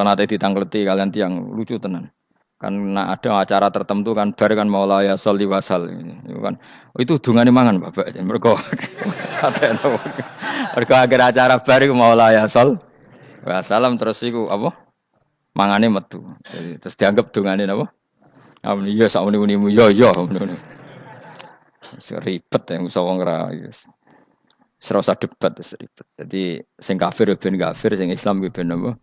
kalau nanti ditangkleti kalian tiang lucu tenan. Karena ada acara tertentu kan bar kan maulaya sholli wasal itu kan. Oh, itu dungane mangan Bapak. Mergo sateno. Mergo akhir acara bar iku maulaya shol wasalam terus iku apa? Mangane metu. Jadi terus dianggap dungane napa? Amun iya sak muni-munimu yo yo ngono. Ribet ya musa wong ra. Serasa debat ribet. Jadi sing kafir ben kafir, sing Islam ben apa?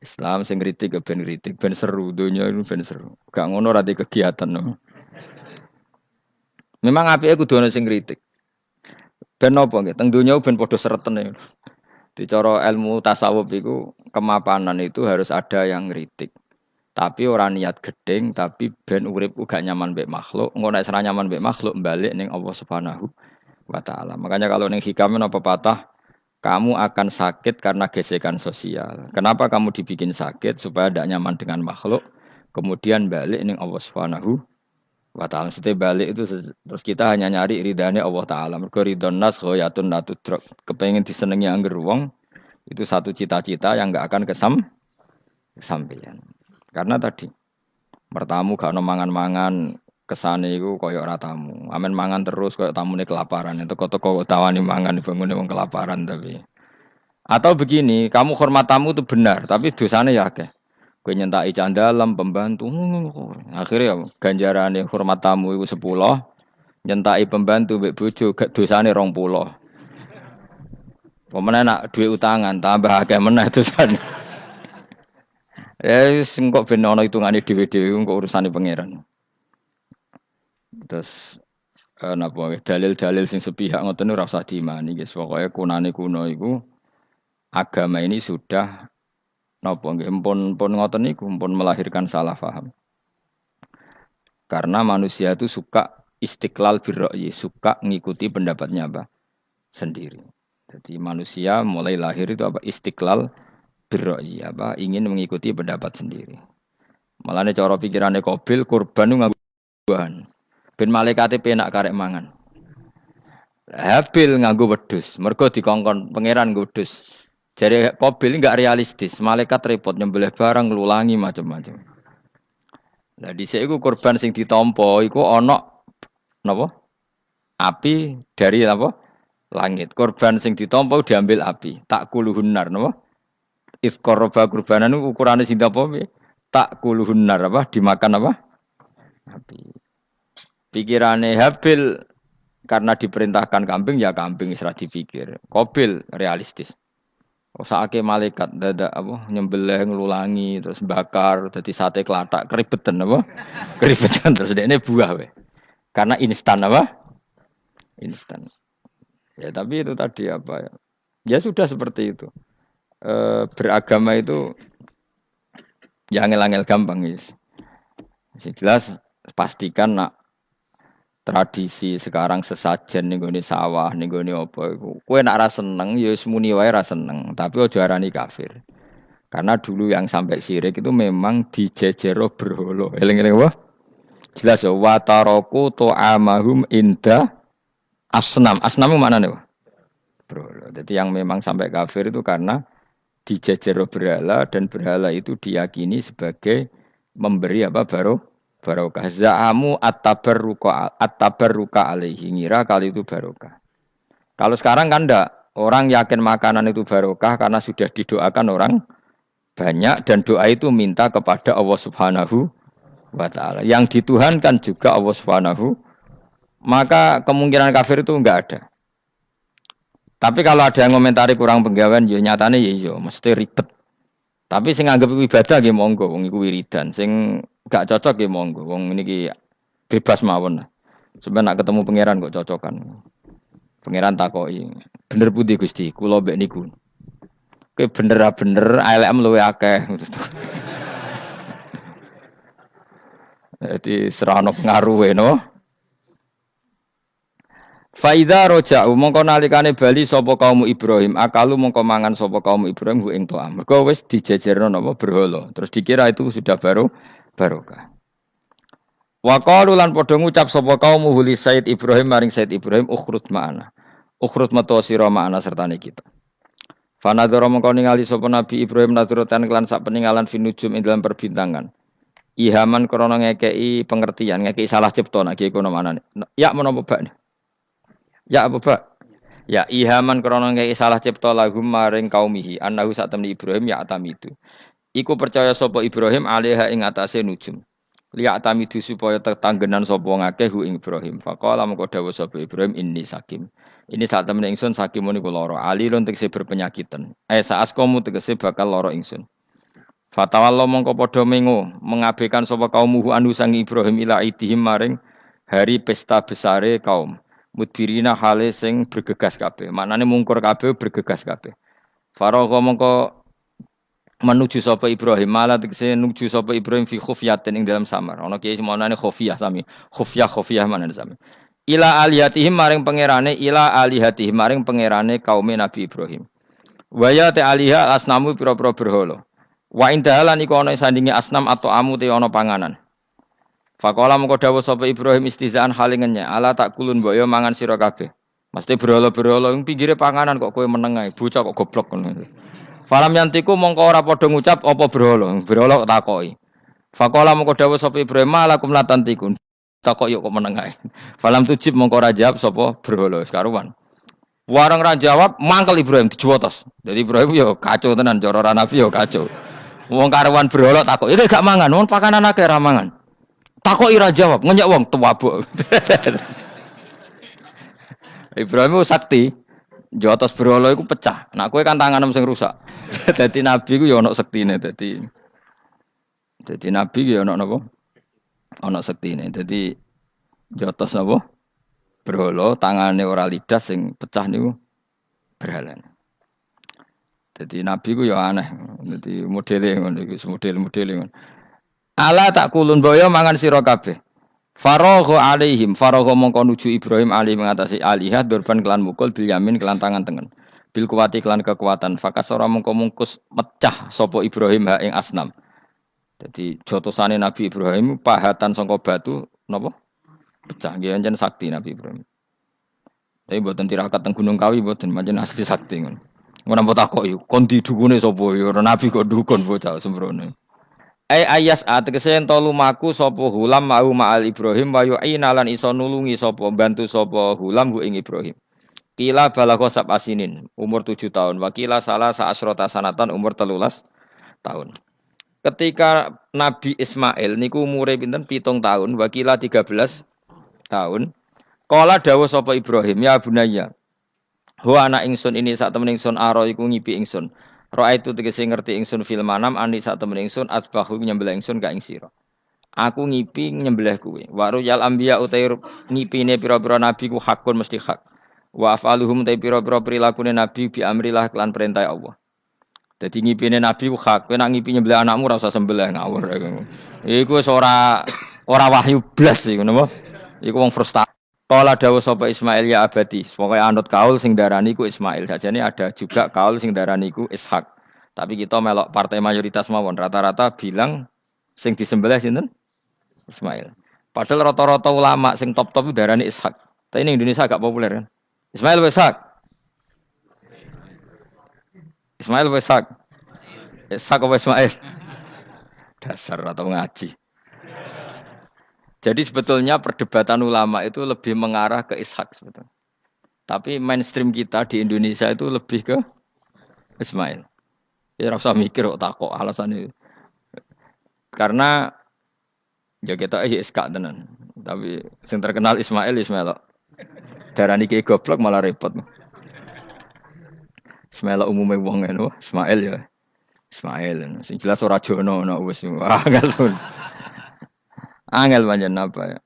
Islam sing kritik ben kritik ben seru donya itu ben seru. Gak ngono ra di kegiatan no. Memang apike kudu ana sing kritik. Ben apa nggih? Teng donya ben padha sretene. Di cara ilmu tasawuf iku kemapanan itu harus ada yang kritik. Tapi ora niat gedeng, tapi ben urip gak nyaman mbek makhluk. Engko nek ora nyaman mbek makhluk balik ning Allah Subhanahu wa taala. Makanya kalau ning hikam apa patah kamu akan sakit karena gesekan sosial. Kenapa kamu dibikin sakit? Supaya tidak nyaman dengan makhluk. Kemudian balik ning Allah Subhanahu wa ta'ala. Maksudnya balik itu terus kita hanya nyari ridhanya Allah Ta'ala. Mergo ridhon nas ghayatun la tudrak. Kepengen disenengi angger wong itu satu cita-cita yang enggak akan kesampaian. Karena tadi mertamu gak ono mangan-mangan kesane iku kaya ora tamu. Amen mangan terus kaya tamune kelaparan. Teko-teko tawani mangan bangune wong kelaparan tapi. Atau begini, kamu hormat tamu itu benar, tapi dosane ya akeh. Kowe nyentak candalem pembantu. Akhirnya ya ganjarane hormat tamu iku 10, nyentaki pembantu mbek bojo gak dosane 20. Pemene nak duwe utangan tambah akeh meneh dosane. Sing kok ben ana hitungane dhewe-dhewe kok urusane pangeran. Terus napa dalil-dalil sing sepihak ngoten ora usah diimani guys. Pokoke kunane kuno iku agama ini sudah napa nggih pun ngoten niku pun melahirkan salah paham. Karena manusia itu suka istiqlal birra'yi, suka ngikuti pendapatnya apa? Sendiri. Jadi manusia mulai lahir itu apa? Istiqlal birra'yi, apa? Ingin mengikuti pendapat sendiri. Malane cara pikirane Qabil kurban nganggo buahan. Ben malaikate penak karek mangan. Habil nganggo wedhus, mergo dikongkon pangeran nggo wedhus. Jadi Qabil enggak realistis, malaikat repot nyembelih barang nglulangi macam-macam. Lah dhisik iku kurban sing ditampa iku ana napa? Api dari apa? Langit. Kurban sing ditampa diambil api. Tak kuluhunnar napa? Isqaraba kurbanan ukurane sing apa? Tak kuluhunnar apa? Dimakan apa? Api. Pikirane Habil karena diperintahkan kambing ya kambing isra dipikir. Qabil realistis. Sakake malaikat dadak apa nyembelih nglulangi terus bakar dadi sate klathak keribetan apa? Keribetan terus dekne buah we. Karena instan apa? Instan. Ya tapi itu tadi apa ya? Ya sudah seperti itu. Beragama itu ya angel-angel gampang guys. Jelas pastikan nak tradisi sekarang sesajen ning gone sawah ning gone apa iku kowe nek ra seneng ya wis muni wae ra seneng tapi aja arani kafir karena dulu yang sampai syirik itu memang dijejero berhala eling-eling apa jelas ya wa taraku ta'amahum inda asnam maknane apa berhala jadi yang memang sampai kafir itu karena dijejero berhala dan berhala itu diyakini sebagai memberi apa barokah za'amu at-tabarruka alaihi ngira kali itu barokah. Kalau sekarang kan enggak, orang yakin makanan itu barokah karena sudah didoakan orang banyak dan doa itu minta kepada Allah Subhanahu wa taala. Yang dituhankan juga Allah Subhanahu. Maka kemungkinan kafir itu enggak ada. Tapi kalau ada yang komentari kurang penggawean ya nyatane ya iya, mesti ribet. Tapi sing anggap ibadah nggih monggo wong iku wiridan. Sing gak cocok nggih monggo wong niki bebas mawon. Sampeyan nak ketemu pangeran kok cocokan. Pangeran takoki, "Bener pundi Gusti? Kula mbek niku." Kowe bener elekmu luwe akeh. Jadi serana pengaruhe no. Faidza roja'u mongko nalikane bali sapa kaum Ibrahim akalu mongko mangan sapa kaum Ibrahim ing to'am. Mergo wis dijejerno napa berhala. Terus dikira itu sudah barokah. Wa qalu lan padha ngucap sapa kaum huli Said Ibrahim maring Said Ibrahim ukhrut ma'ana. Ukhrut metu sira ma'ana sertane kita. Fanadzara mengko ningali sapa Nabi Ibrahim nadzuratan kelan sak peninggalan finujum ing dalam perbintangan. Ihaman krana ngekeki pengertian, ngekeki salah cipta nek kono manane. Ya menapa bak? Ya apa bak? Ya ihaman krana ngekeki salah cipta lahum maring kaumihi annahu sak temni Ibrahim ya atamidu. Iku percaya sapa Ibrahim alaiha ing atase nujum. Liya atamidu supaya tetanggenan sapa ngakeh hu ing Ibrahim. Faqala mengko dawuh sapa Ibrahim inni sakim. Ini saat temen ingsun sakimun iku lara. Ali lon tegese berpenyakitan. Saas kamu tegese bakal lara ingsun. Fatawallah mongko padha mengo mengabaikan sapa kaumuhu anu sang Ibrahim ila idihim maring hari pesta besare kaum. Mudbirina hale sing bergegas kabeh. Maknane mungkur kabeh bergegas kabeh. Faragha mongko menuju sapa Ibrahim malah tegese nuju sapa Ibrahim fi khufyatin ing dalam samar. Ana kiye semonane khufyah sami. Khufyah manane sami. Ila alihatihim maring pangerane ila alihatihim maring pangerane kaum Nabi Ibrahim. Waya te aliha asnamu pira-pira berhala. Wa indahalan iku ana sandinge asnam atau amu te ana panganan. Faqala mengko dawuh sapa Ibrahim istizaan halingennya ala tak kulun mbok yo mangan sira kabeh. Mesti berhala-berhala ing pinggire panganan kok kowe meneng ae bocah kok goblok ngono. Falam yantiku mongko ora padha ngucap apa berhala. Berhala kok takoki. Faqala mengko dawuh sapa Ibrahim malakum latantikun. Takok yuk kok meneng ae. Falam tujib mongko ora jawab sapa berhala sekaruan. Warang ra jawab mangkel Ibrahim dijuwotos. Jadi Ibrahim yo kacau tenan cara ora nabi yo kacau. Wong karuan berhala takok, "Iki gak mangan, wong pakanan akeh ra mangan." Takok ora jawab, ngenyek wong tuwabuk. Ibrahim ku sakti. Juwotos berhala iku pecah. Nak kowe kan tanganem sing rusak. Dadi nabi ku yo ana sektine dadi nabi yo ana napa? Ana sektine. Dadi jotos napa? Berhala tangane ora lidas sing pecah niku berhalan. Dadi nabi ku ya aneh. Dadi modele ngono iku model-modele ngono. Ala tak kulun boyo mangan sira kabeh. Faragha alaihim faragha mongko nuju Ibrahim ali mengatasi alihat durban kelan mukul bil yamin kelan tangan tengen. Bil kuwati kelan kekuatan fakasora mongko mungkus pecah sapa Ibrahim ha ing asnam. Jadi jotosane Nabi Ibrahim pahatan sangka batu napa? Pecah nggih anjen sakti Nabi Ibrahim. Tapi mboten tirakat teng Gunung Kawi mboten pancen asli sakti ngono. Ngono apa takok yo kon didukune sapa yo Nabi kok dukun bocah sembrono. Ayas ategese ento lumaku sapa hulam mau ma'al Ibrahim wa yu'ina lan iso nulungi sapa bantu sapa hulam hu ing Ibrahim. Kila balagha sab asinin umur 7 tahun, wakila salah sa'asrota sanatan umur 13 tahun. Ketika Nabi Ismail niku umure pinten 7 tahun, wakila 13 tahun. Kala dawuh sapa Ibrahim, ya bunayya. Ho anak ingsun ini sak temen ingsun aro iku ngipi ingsun. Roa itu tegese ngerti ingsun fil manam ani sak temen ingsun atbahu nyembelih ingsun ka ing sira. Aku ngipi nyembelih kuwe. Waru yal anbiya utair ngipine pira-pira nabi ku hakun mesti hak. Wa afaluhum ta pira-pira prilakune nabi bi amrillah kelan perintah Allah. Dadi ngipine nabi ku hak. Kowe nak ngipi nyembelih anakmu ora usah sembelih ngawur. Iku wis ora wahyu blas iku napa? Iku wong frustasi. Kala dawuh sapa Ismail ya abadi, pokoke anut kaul sing darani ku Ismail. Sajane ada juga kaul sing darani ku Ishak. Tapi kita melok partai mayoritas mawon rata-rata bilang sing disembelih sinten? Ismail. Padahal rata-rata ulama sing top-top darani Ishak. Tapi ini Indonesia agak populer kan. Ismail wa Ishak. Ismail wa Ishak. Ishak apa Ismail? Dasar atau ngaji. Jadi sebetulnya perdebatan ulama itu lebih mengarah ke Ishak sebetulnya. Tapi mainstream kita di Indonesia itu lebih ke Ismail. Ya rasa mikir kok takok alasan itu. Karena ya kita Ishak tenan. Tapi yang terkenal Ismail. Darani ki goblok malah repot. Ismail umumnya wong ngono, Ismail ya. Ismail. Sing jelas ora jono ono wis. Angel panjen apa ya?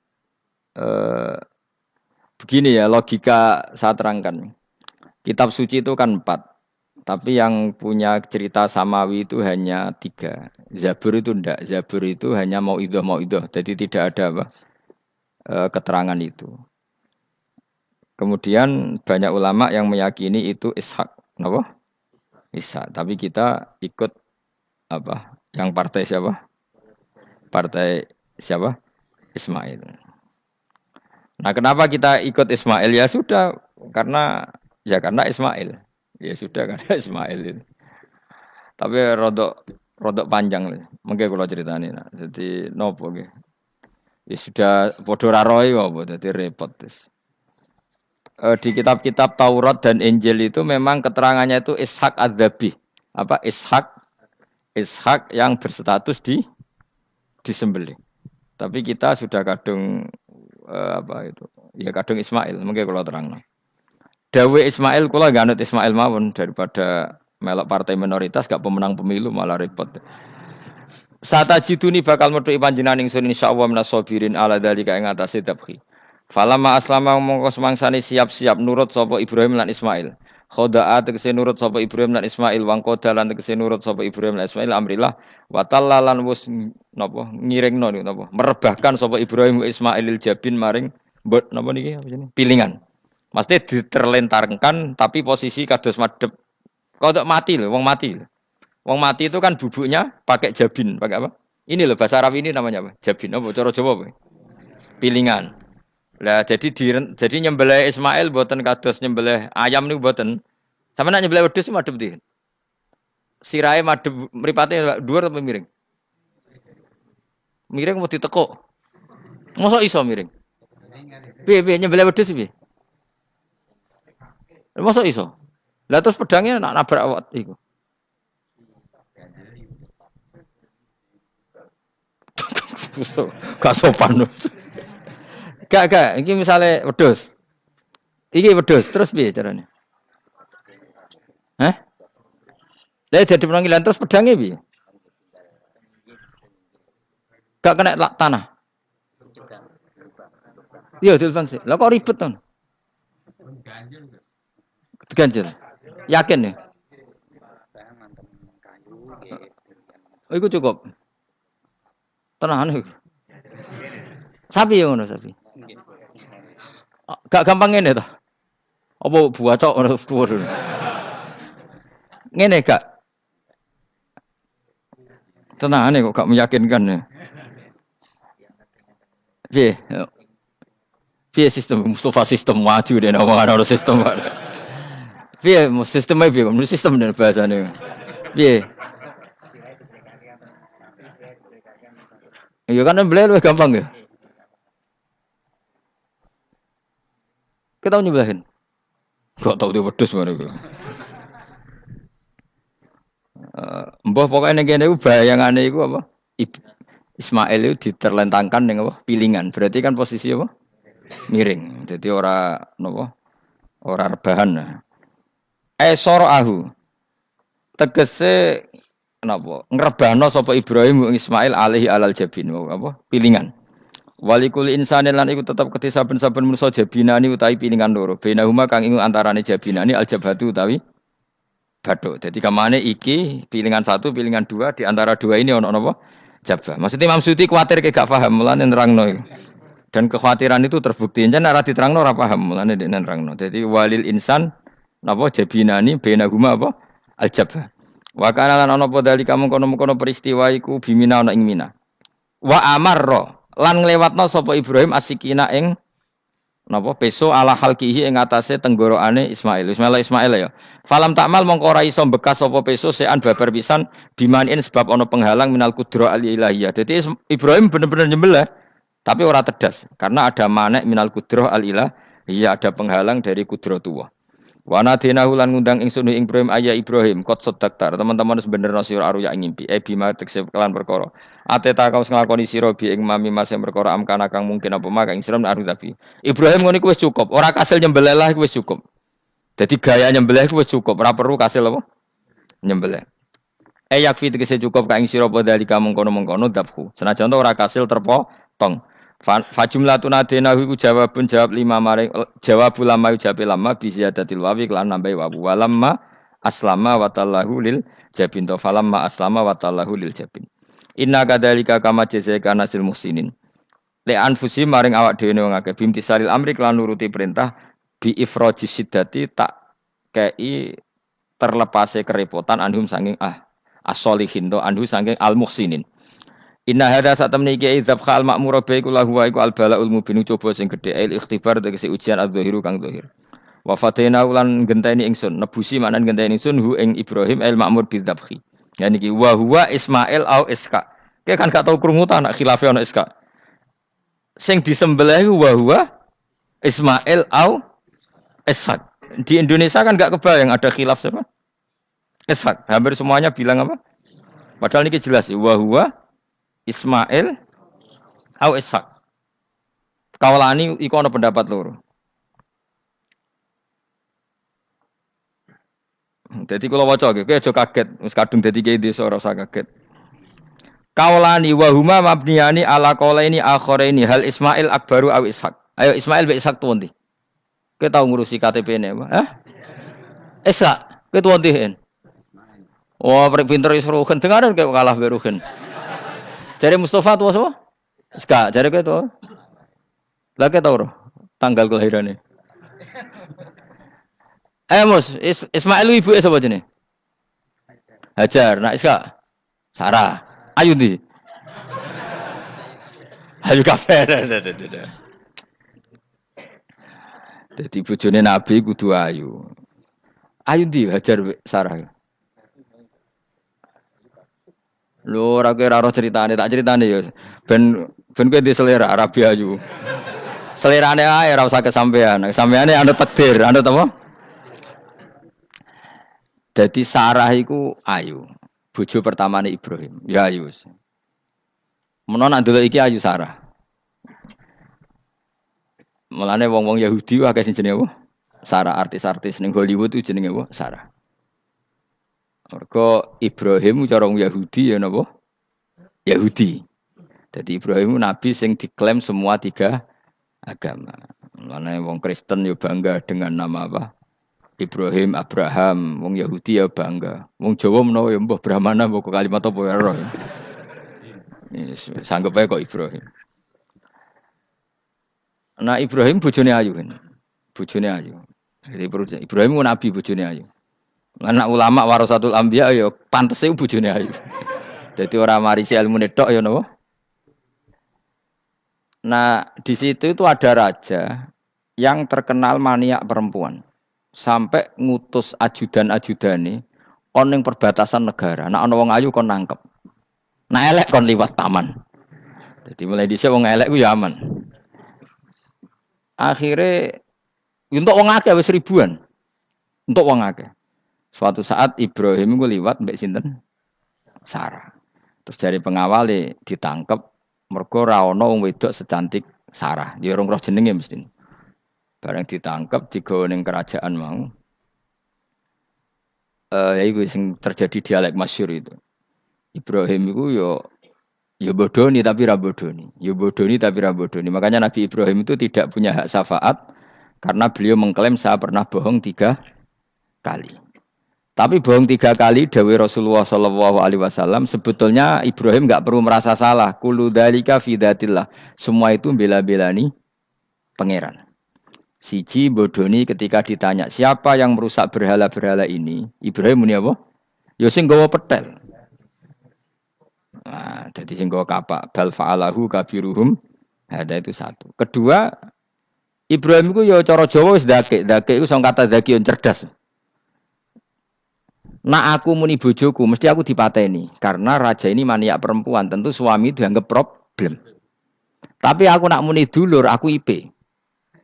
Begini ya logika saya terangkan. Kitab suci itu kan 4. Tapi yang punya cerita samawi itu hanya 3. Zabur itu enggak. Zabur itu hanya mauidhah. Jadi tidak ada apa? Keterangan itu. Kemudian banyak ulama yang meyakini itu Ishak. Kenapa? Ishak. Tapi kita ikut apa? Yang partai siapa? Partai siapa? Ismail. Nah, kenapa kita ikut Ismail? Ya sudah, karena Ismail. Ya sudah kan Ismail itu. Tapi rodok rodok panjang. Mengke kula critani. Nah. Jadi nopo nggih. Ya sudah padha ra roe apa dadi repot wis. Di kitab-kitab Taurat dan Injil itu memang keterangannya itu Ishak Adzabih. Apa Ishak yang berstatus disembelih. Tapi kita sudah kadung apa itu? Ya kadung Ismail, mungkin kalau terang. Dawe Ismail kula gak anut Ismail mawon daripada melok partai minoritas gak pemenang pemilu malah repot. Sata jiduni bakal metu panjenengan ingsun insyaallah minas sabirin ala dzalika ing atase tabkhi. Falamma aslama mongko semangsane siap-siap nurut sapa Ibrahim lan Ismail. Khoda'a tegese nurut sapa Ibrahim lan Ismail wangko dalan tegese nurut sapa Ibrahim lan Ismail amrillah wa tallalan wis napa ngiringno niku napa merebahkan sapa Ibrahim Ismailil jabin maring napa niki apa jenenge pilingan. Mesti diterlentarkan tapi posisi kados madhep. Kodok mati lho, wong mati. Wong mati itu kan bubuknya pakai jabin, pakai apa? Ini loh bahasa Arab ini namanya apa? Jabin apa? Cara Jawa apa? Pilingan. Lah jadi nyembelih Ismail boten kados nyembelih ayam niku boten. Sampe nek nyembelih wedhus madhep ndi? Sirahe madhep mripate dhuwur apa miring? Miring mau ditekuk. Mosok iso miring? Piye nyembelih wedhus piye? Mosok iso? Lah terus pedangnya nak nabrak awak iku. Gak sopan. Gak, iki misale wedhus. Iki wedhus, terus piye carane? Hah? Lah jadi panggilan terus pedangnya piye? Gak kena tanah. Iya, dilfan sih. Lah kok ribet to? Ganjel. Yakin ya? Oh, iku cukup. Tenanan iku. Sapi ya ngono sapi. Gak gampang ngene to. Apa buacok ngono dhuwur. Ngene gak. Tenangane kok gak meyakinkan ya. Piye? Piye sistem Mustafa sistem maju deh ana sistem. Piye sistemnya piye? Menurut sistem dan bahasane. Piye? Ya kan nyembelih lebih gampang ya. Kita nyembelihin. Gak tau dia wedhus ngono iku. Mbah pokoke ning kene iku bayangane iku apa? Ismail itu diterlentangkan ning apa? Pilingan. Berarti kan posisi apa? Miring. Jadi ora napa? Ora rebahan. Soroahu. Tegese napa? Ngrebano sapa Ibrahim Ismail alaihi alal jabin apa? Pilingan. Walikul insani lan iku tetep kedhe saben-saben manusa jabinani utawi pilingan loro. Bainahuma kang ing antarane jabinani aljabhatu utawi bathuk. Jadi kamane iki pilingan satu, pilingan dua di antara dua ini ono napa? Jabah. Maksudnya Imam Suyuti kuwatir ke gak paham mulane nerangno iku. Dan kekhawatiran itu terbukti. Jan ora diterangno ora paham mulane nek nerangno. Jadi walil insan napa jabinani bainahuma apa? Aljabah. Wa kana lan ana apa dalika mengkono-mengkono peristiwa iku bimina ana ing Mina. Wa amarra lan nglewatno sapa Ibrahim asikina ing napa peso ala halqihi ing atase tenggorokane Ismail ya. Falam takmal mongko ora iso bekas sapa peso sean babar pisan bimanin sebab ana penghalang minal kudra al ilahiyah. Dadi Ibrahim bener-bener nyembelih tapi ora tedas karena ada manek minal kudra al ilahiyah, ada penghalang dari kudratullah. Wa nadinahu lan ngundang ingsun ing Ibrahim ayya Ibrahim qad saddaqtar teman-teman sebenarnya sira aruya ing ngimpi bima tekse kelan perkara ateta kau nglakoni sira bi ing mami mas perkara amkana kang mungkin apa mak ing sira aru tapi Ibrahim ngono iku wis cukup ora kasil nyembelih lah iku wis cukup dadi gaya nyembelih iku wis cukup ora perlu kasil apa nyembelih yakfi tekse cukup kang sira padha dalika mengkono-mengkono dabku senajan ora kasil terpotong Fajumlatun adenahu iku jawab lima maring jawab ulama jawab lama bi ziyadatil wawi lan nambahi wawu walamma aslama wa tallahu lil jabin to falamma aslama wa tallahu lil jabin inna kadzalika kama jazaika nasil muhsinin li anfusi maring awak dhewe wong akeh bimtisalil amri lan nuruti perintah bi ifrajis siddati tak kei terlepase kerepotan anhum saking as-solihin to anhu saking al muhsinin. Inna hadza satamni iki idzab khal ma'mur ba iku lahu wa iku al balaul mubin coba sing gedhe il ikhtibar tegese ujian adzhiru kang zahir. Wa fataina ulan genteni ingsun, nebusi manan genteni ingsun hu ing Ibrahim el ma'mur bidzabhi. Ya niki wa huwa Ismail au Iska. Kowe kan gak tau krungu ta anak khilafe ana Iska. Sing disembelih wa huwa Ismail au Ishak. Di Indonesia kan gak kebayang ada khilaf siapa? Ishak. Hampir semuanya bilang apa? Padahal niki jelas wa huwa Ismail au Ishak. Kaulani iku ana pendapat loro. Jadi kalau waca kowe aja kaget, wis kadung dadi kiai desa ora usah kaget. Kaulani wa huma mabniyani ala qaulaini akharaini hal Ismail akbaru aw Ishak. Ayo Ismail be Ishak tuwa ndi? Kowe tau ngurusi KTP-ne apa? Hah? Ishak, kowe tuwa ndi hen? Oh, pinter wis ruhen dengaran kowe kalah be ruhen. Jare Mustafa tuwa sapa? Ishak, jare kowe tuwa. Lah kowe tau ora tanggal kelahirane? Mus, Ismail ibu sapa jenenge? Hajar, nak Iska. Sarah. Ayu ndi? Ayu kafe. Dadi bojone Nabi kudu ayu. Ayu ndi Hajar Sarah? Lho ora kira ora ceritane, tak ceritane ya. Ben kowe di selera Arabi ayu. Selerane ae ora usah kesampean. Sampeane anut takdir, anut apa? Jadi Sarah iku ayu. Bojo pertamane Ibrahim. Ya ayu. Menawa nak ndelok iki ayu Sarah. Mulane wong-wong Yahudi akeh sing jenenge apa? Sarah, artis-artis ning Hollywood itu jenenge apa? Sarah. Mergo Ibrahim cara wong Yahudi ya napa? Yahudi. Jadi Ibrahim nabi sing diklaim semua tiga agama. Mulane wong Kristen yo bangga dengan nama apa? Ibrahim, Abraham, wong Yahudi ya bangga. Wong Jawa menawa ya mbah Brahmana mbah kalimat apa ya ora. Yes, sanggup ae kok Ibrahim. Nah Ibrahim bojone ayu kan. Bojone ayu. Jadi Ibrahim ku nabi bojone ayu. Anak ulama warasatul anbiya ya pantese bojone ayu. Dadi ora marisi ilmune tok ya napa? Nah, di situ itu ada raja yang terkenal maniak perempuan. Sampai ngutus ajudan-ajudane kon ning perbatasan negara. Nek ana wong ayu kon nangkep. Nek elek kon liwat taman. Jadi mulai dhisik wong elek ku ya aman. Akhire untuk wong akeh wis ribuan. Untuk wong akeh. Suatu saat Ibrahim ku liwat mbek sinten? Sarah. Terus dari pengawale ditangkep mergo ra ana wong wedok secantik Sarah. Ya rong roh jenenge mesti. Barang ditangkap digawa ning kerajaan mau. Ya iku sing terjadi dialek masyhur itu. Ibrahim iku ya bodoni tapi ra bodoni. Ya bodoni tapi ra bodoni. Makanya Nabi Ibrahim itu tidak punya hak syafaat karena beliau mengklaim saya pernah bohong 3 kali. Tapi bohong 3 kali dawuh Rasulullah sallallahu alaihi wasallam sebetulnya Ibrahim enggak perlu merasa salah. Kullu dzalika fi dzatillah. Semua itu bela-belani pangeran. Siji bodoni ketika ditanya siapa yang merusak berhala-berhala ini, Ibrahim muni apa? Ya sing gawa petel. Nah, jadi sing gawa kapak bal fa'alahu kabiruhum. Ada itu satu. Kedua, Ibrahim itu ya cara Jawa wis dakek itu sing kata daki cerdas. Nah aku muni bojoku mesti aku dipateni karena raja ini maniak perempuan, tentu suami dianggap problem. Tapi aku nak muni dulur aku IP.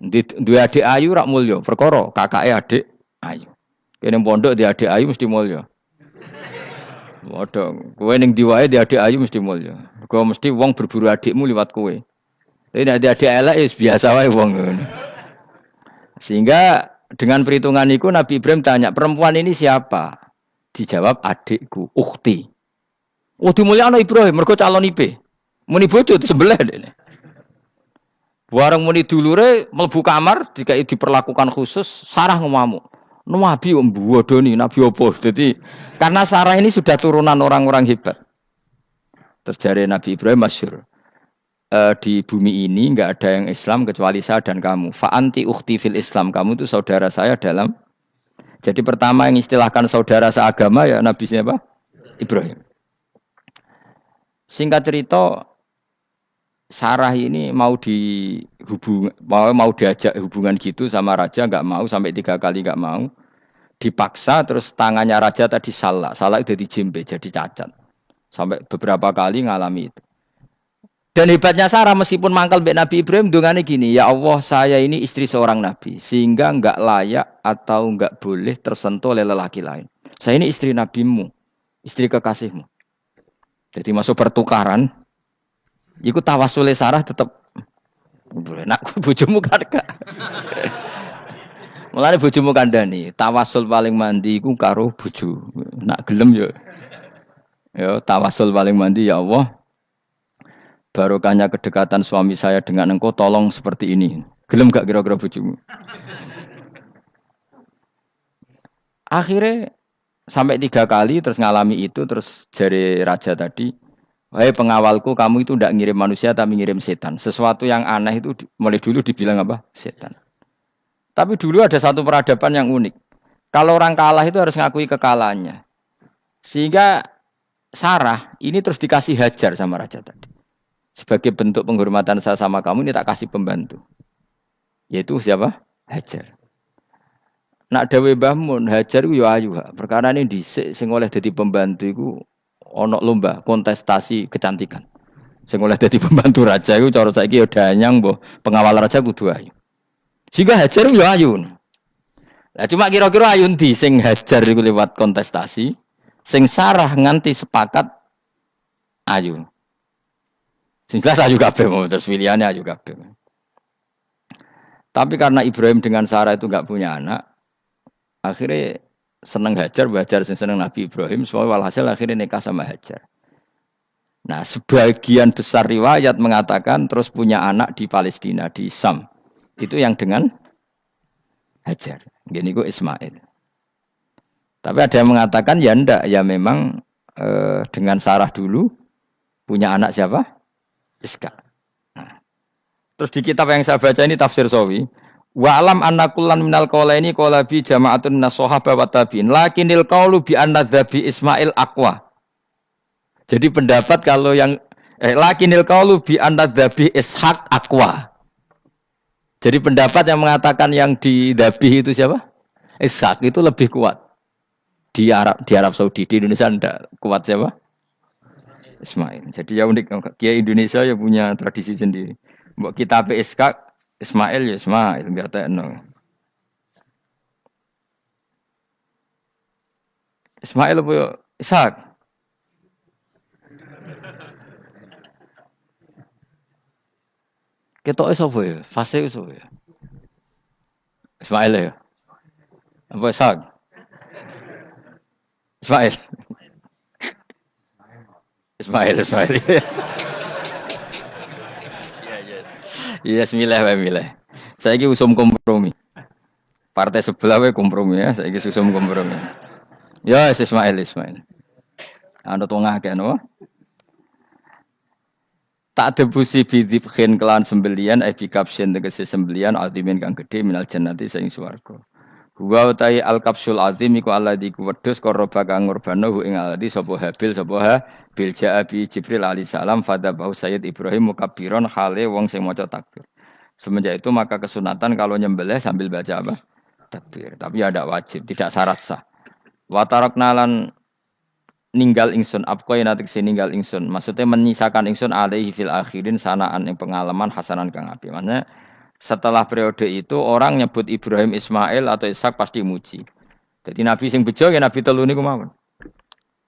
Duwe adik ayu rak mulya, perkara kakake adik ayu. Kene pondok di adik ayu mesti mulya. Waduh, kowe ning ndi wae di adik ayu mesti mulya. Kowe mesti wong berburu adikmu liwat kowe. Tapi nek adik elek wis biasa wae wong ngono. Sehingga dengan perhitungan itu Nabi Ibrahim tanya, perempuan ini siapa? Dijawab adikku, ukhti. Oh dimulyakno Ibrahim mergo calon IP. Muni bojo sebelah dene. Warang muni dulure mlebu kamar dikai diperlakukan khusus, Sarah ngamuk. Nabi mbodoni, nabi opo. Jadi karena Sarah ini sudah turunan orang-orang hebat. Terus jare Nabi Ibrahim masyhur. Di bumi ini enggak ada yang Islam kecuali saya dan kamu. Fa anti ukhti fil Islam. Kamu itu saudara saya dalam. Jadi pertama yang istilahkan saudara seagama ya Nabi siapa? Ibrahim. Singkat cerita Sarah ini mau diajak hubungan gitu sama raja nggak mau sampai 3 kali nggak mau. Dipaksa terus tangannya raja tadi salah udah dijembe jadi cacat. Sampai beberapa kali ngalami itu. Dan hebatnya Sarah meskipun mangkal mbek Nabi Ibrahim dongane gini, ya Allah saya ini istri seorang nabi sehingga nggak layak atau nggak boleh tersentuh oleh lelaki lain. Saya ini istri nabimu, istri kekasihmu. Jadi masuk pertukaran, iku tawasule Sarah tetap nak bojomu kan gak. Mulane bojomu kandhani, tawasul paling mandi iku karo bojo. Nak gelem yo tawasul paling mandi ya Allah. Barokahnya kedekatan suami saya dengan engkau tolong seperti ini. Gelem gak kira-kira bojomu? Akhirnya sampai 3 kali terus ngalami itu terus jari raja tadi, wahai pengawalku kamu itu tidak ngirim manusia tapi ngirim setan. Sesuatu yang aneh itu mulai dulu dibilang apa? Setan. Tapi dulu ada satu peradaban yang unik. Kalau orang kalah itu harus ngakui kekalahannya. Sehingga Sarah ini terus dikasih Hajar sama raja tadi. Sebagai bentuk penghormatan saya sama kamu ini tak kasih pembantu. Yaitu siapa? Hajar. Nak dawe Mbah Mun, Hajar ku yo ayu. Perkara ini dhisik sing oleh dadi pembantu iku ana lomba kontestasi kecantikan. Sing oleh dadi pembantu raja iku cara saiki yo danyang mbah pengawal raja kudu ayu. Sehingga Hajar yo ayu. Lah cuma kira-kira ayu ndi sing Hajar iku lewat kontestasi, sing Sarah nganti sepakat ayu. Sing jelas ayu kabeh terus pilihannya ayu kabeh. Tapi karena Ibrahim dengan Sarah itu enggak punya anak, akhirnya seneng Hajar sing seneng Nabi Ibrahim, soalnya walhasil akhirnya nikah sama Hajar. Nah, sebagian besar riwayat mengatakan terus punya anak di Palestina, di Sam. Itu yang dengan Hajar. Gini gue Ismail. Tapi ada yang mengatakan ya ndak, ya memang dengan Sarah dulu punya anak siapa? Iska. Nah, terus di kitab yang saya baca ini tafsir Sawi. Wa alam anna kullan minal qawlaini qala bi jama'atun minas sahaba wa tabi'in lakinil qawlu bi anna dzabi Ismail aqwa. Jadi pendapat kalau yang lakinil qawlu bi anna dzabi Ishaq aqwa. Jadi pendapat yang mengatakan yang didabih itu siapa? Ishaq itu lebih kuat. Di Arab Saudi, di Indonesia enggak kuat siapa? Ismail. Jadi ya unik, Kiai Indonesia ya punya tradisi sendiri. Mbok kitab Ishaq Ismail ya Ismail enggak tekno. Ismail apa Ishak? Ketoke sapa ya? Fase sapa ya? Ismail ya. Apa Ishak? Ismail. Ismail. Iya, milih. Saya ini usum kompromi. Partai sebelah we kompromi ya. Saya ini usum kompromi. Ya, Ismail. Anu tengah kan, no? Tak debusi bidibkhin kelan sembelian, bikapsien tegesi sembelian, altimin kang gede minal jannati saing swarga. Wa utai al-kapsul azim iku alladzi kuwedhus qaraba kang ngurbano ing alladzi sapa Habil bil ja'abi Jibril alaihi salam fadabahu Sayyid Ibrahim mukabbiron khale wong sing maca takbir. Semenjak itu maka kesunatan kalau nyembelih sambil baca apa? Takbir. Tapi ada wajib, tidak syarat sah. Wa tarakna lan ninggal ingsun apkoy natik ninggal ingsun. Maksudnya menyisakan ingsun alaihi fil akhirin sanaan yang pengalaman hasanan kang api. Maksudnya setelah periode itu orang nyebut Ibrahim Ismail atau Ishak pasti muji. Jadi Nabi sing bejo ya Nabi telu niku mawon.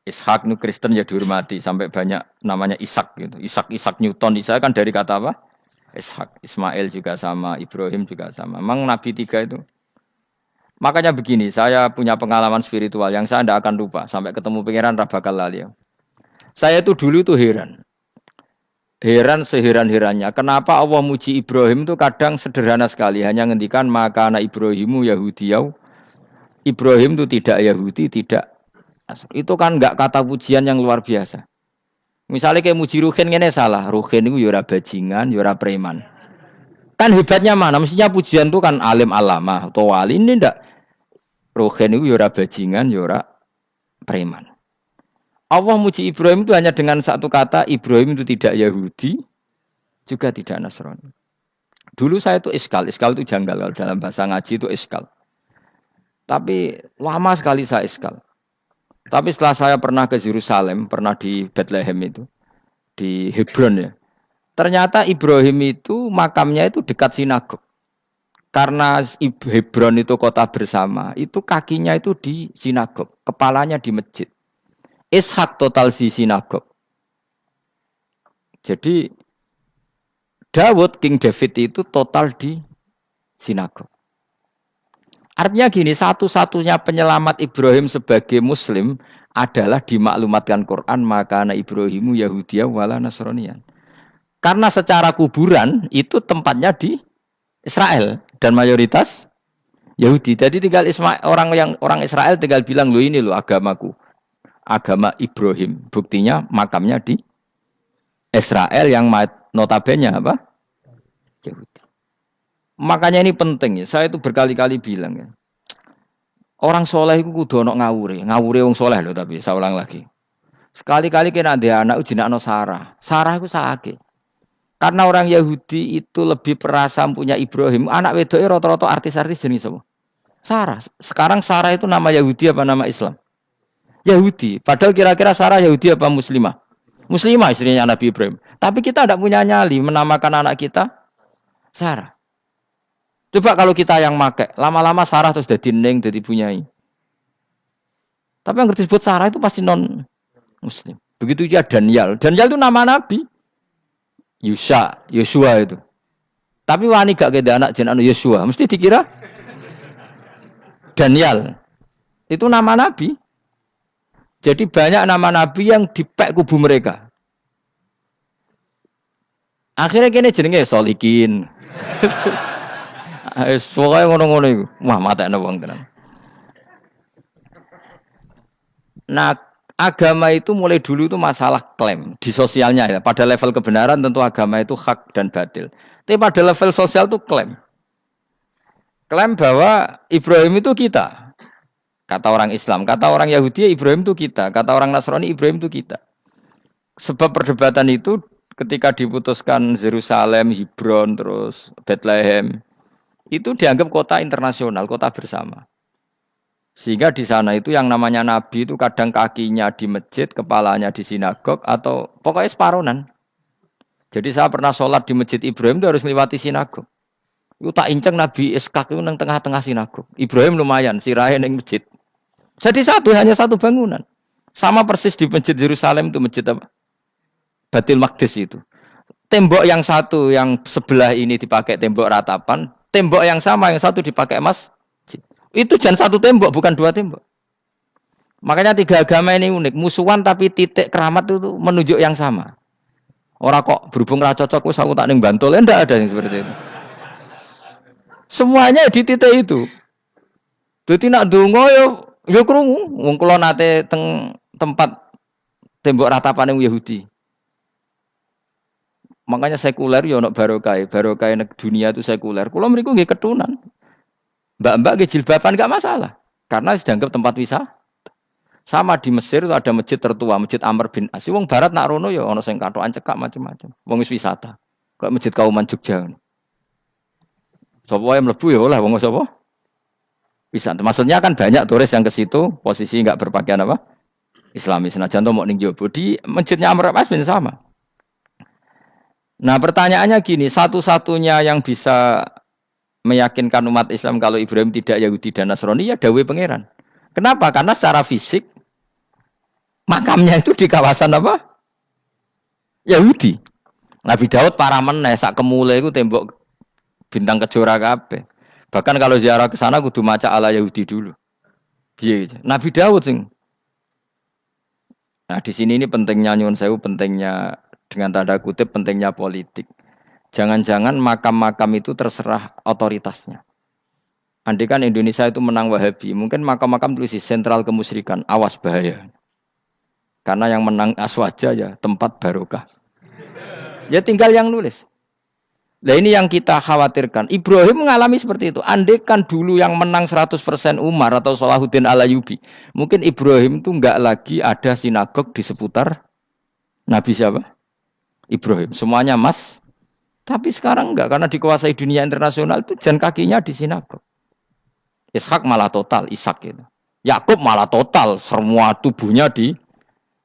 Ishak nu Kristen ya dihormati sampai banyak namanya Ishak gitu. Ishak Newton Ishak kan dari kata apa? Ishak. Ismail juga sama, Ibrahim juga sama. Memang Nabi 3 itu. Makanya begini, saya punya pengalaman spiritual yang saya tidak akan lupa sampai ketemu pangeran ra bakal lali. Saya itu dulu itu heran seheran-herannya. Kenapa Allah muji Ibrahim itu kadang sederhana sekali. Hanya ngendikan maka anak Ibrahimu Yahudiyau. Ibrahim itu tidak Yahudi, tidak. Itu kan enggak kata pujian yang luar biasa. Misalnya kayak muji Ruhin ini salah. Ruhin itu yura bajingan, yura preman. Kan hebatnya mana? Mestinya pujian itu kan alim alama atau wali. Ini enggak. Ruhin itu yura bajingan, yura preman. Allah muji Ibrahim itu hanya dengan satu kata, Ibrahim itu tidak Yahudi, juga tidak Nasrani. Dulu saya itu iskal itu janggal kalau dalam bahasa ngaji itu iskal. Tapi lama sekali saya iskal. Tapi setelah saya pernah ke Yerusalem, pernah di Bethlehem itu, di Hebron ya. Ternyata Ibrahim itu makamnya itu dekat sinagog. Karena Hebron itu kota bersama, itu kakinya itu di sinagog, kepalanya di masjid. Ishak total di sinagog. Jadi King David itu total di sinagog. Artinya gini, satu-satunya penyelamat Ibrahim sebagai Muslim adalah dimaklumatkan Quran, maka anak Ibrahimu Yahudiyah wala Nasraniyan. Karena secara kuburan itu tempatnya di Israel dan mayoritas Yahudi. Jadi tinggal orang Israel tinggal bilang, lo ini lo agamaku, agama Ibrahim. Buktinya makamnya di Israel yang notabene apa? Yahudi. Makanya ini penting ya. Saya itu berkali-kali bilang ya. Orang soleh itu kudu ono ngawure wong soleh loh, tapi saya ulang lagi. Sekali-kali kena ada anak jinakno Sarah. Sarah itu sakit. Karena orang Yahudi itu lebih perasa punya Ibrahim. Anak wedoknya rata-rata artis-artis jenis semua. Sarah. Sekarang Sarah itu nama Yahudi apa nama Islam? Yahudi. Padahal kira-kira Sarah Yahudi apa Muslimah? Muslimah istrinya Nabi Ibrahim. Tapi kita tidak punya nyali menamakan anak kita Sarah. Coba kalau kita yang make, lama-lama Sarah terus jadi neng, jadi punyai. Tapi yang disebut Sarah itu pasti non Muslim. Begitu juga Daniel. Daniel itu nama Nabi. Yosua itu. Tapi wani gak keda anak jeneng Yosua, mesti dikira Daniel. Itu nama Nabi. Jadi banyak nama Nabi yang dipek kubu mereka. Akhirnya kene jenenge Solikin. Pokoknya ngono-ngono iku. Wah, matekno wong tenan. Nah, agama itu mulai dulu itu masalah klaim di sosialnya ya. Pada level kebenaran tentu agama itu hak dan batil. Tapi pada level sosial itu klaim. Klaim bahwa Ibrahim itu kita. Kata orang Islam, kata orang Yahudi Ibrahim itu kita, kata orang Nasrani Ibrahim itu kita. Sebab perdebatan itu ketika diputuskan Yerusalem, Hebron, terus Bethlehem, itu dianggap kota internasional, kota bersama. Sehingga di sana itu yang namanya Nabi itu kadang kakinya di masjid, kepalanya di sinagog, atau pokoknya separonan. Jadi saya pernah sholat di masjid Ibrahim itu harus melewati sinagog. Itu tak inceng Nabi Ishak itu nang tengah-tengah sinagog. Ibrahim lumayan, sirahe ning masjid. Jadi hanya satu bangunan. Sama persis di masjid Yerusalem itu masjid apa? Baitul Maqdis itu. Tembok yang satu yang sebelah ini dipakai tembok ratapan, tembok yang sama yang satu dipakai emas. Itu jangan satu tembok, bukan dua tembok. Makanya tiga agama ini unik, musuhan tapi titik keramat itu menunjuk yang sama. Orang kok berhubung ra cocok wis aku tak ning Bantul, enggak ada yang seperti itu. Semuanya di titik itu. Dadi nak ndonga yo krungu, wong kula nate teng tempat tembok ratapane Yahudi. Makanya sekuler yo ono barokah dunia itu sekuler. Kula mriku nggih ketunan. Mbak-mbak nggih jilbaban enggak masalah karena dianggap tempat wisata. Sama di Mesir itu ada masjid tertua, Masjid Amr bin As. Wong barat nak rono ya ana sing katokan cekak macam-macam. Wong wis wisata. Kayak Masjid Kauman Jogja. Sapa wae mlebu ya oleh wong sapa? Wisata. Maksudnya kan banyak turis yang ke situ posisi enggak berpakaian apa? Islami. Senajan to mok ning jowo di Masjidnya Amr bin As bin sama. Nah, pertanyaannya gini, satu-satunya yang bisa meyakinkan umat Islam kalau Ibrahim tidak Yahudi dan Nasrani ya dawuh pangeran. Kenapa? Karena secara fisik makamnya itu di kawasan apa? Yahudi. Nabi Daud para meneh sak kemule iku tembok bintang kejora kabeh. Bahkan kalau ziarah ke sana kudu maca ala Yahudi dulu. Piye gitu. Nabi Daud sing. Nah, di sini ini pentingnya nyuwun sewu, pentingnya dengan tanda kutip pentingnya politik. Jangan-jangan makam-makam itu terserah otoritasnya. Andai kan Indonesia itu menang Wahabi, mungkin makam-makam tulis sentral kemusyrikan, awas bahaya. Karena yang menang Aswaja ya tempat barokah. Ya tinggal yang nulis. Nah ini yang kita khawatirkan. Ibrahim mengalami seperti itu. Andai kan dulu yang menang 100% Umar atau Salahuddin Al-Ayyubi, mungkin Ibrahim itu enggak lagi ada sinagog di seputar Nabi siapa? Ibrahim. Semuanya Tapi sekarang enggak, karena dikuasai dunia internasional itu jalan kakinya di sinagog. Ishak malah total, Ishak gitu. Yakub malah total, semua tubuhnya di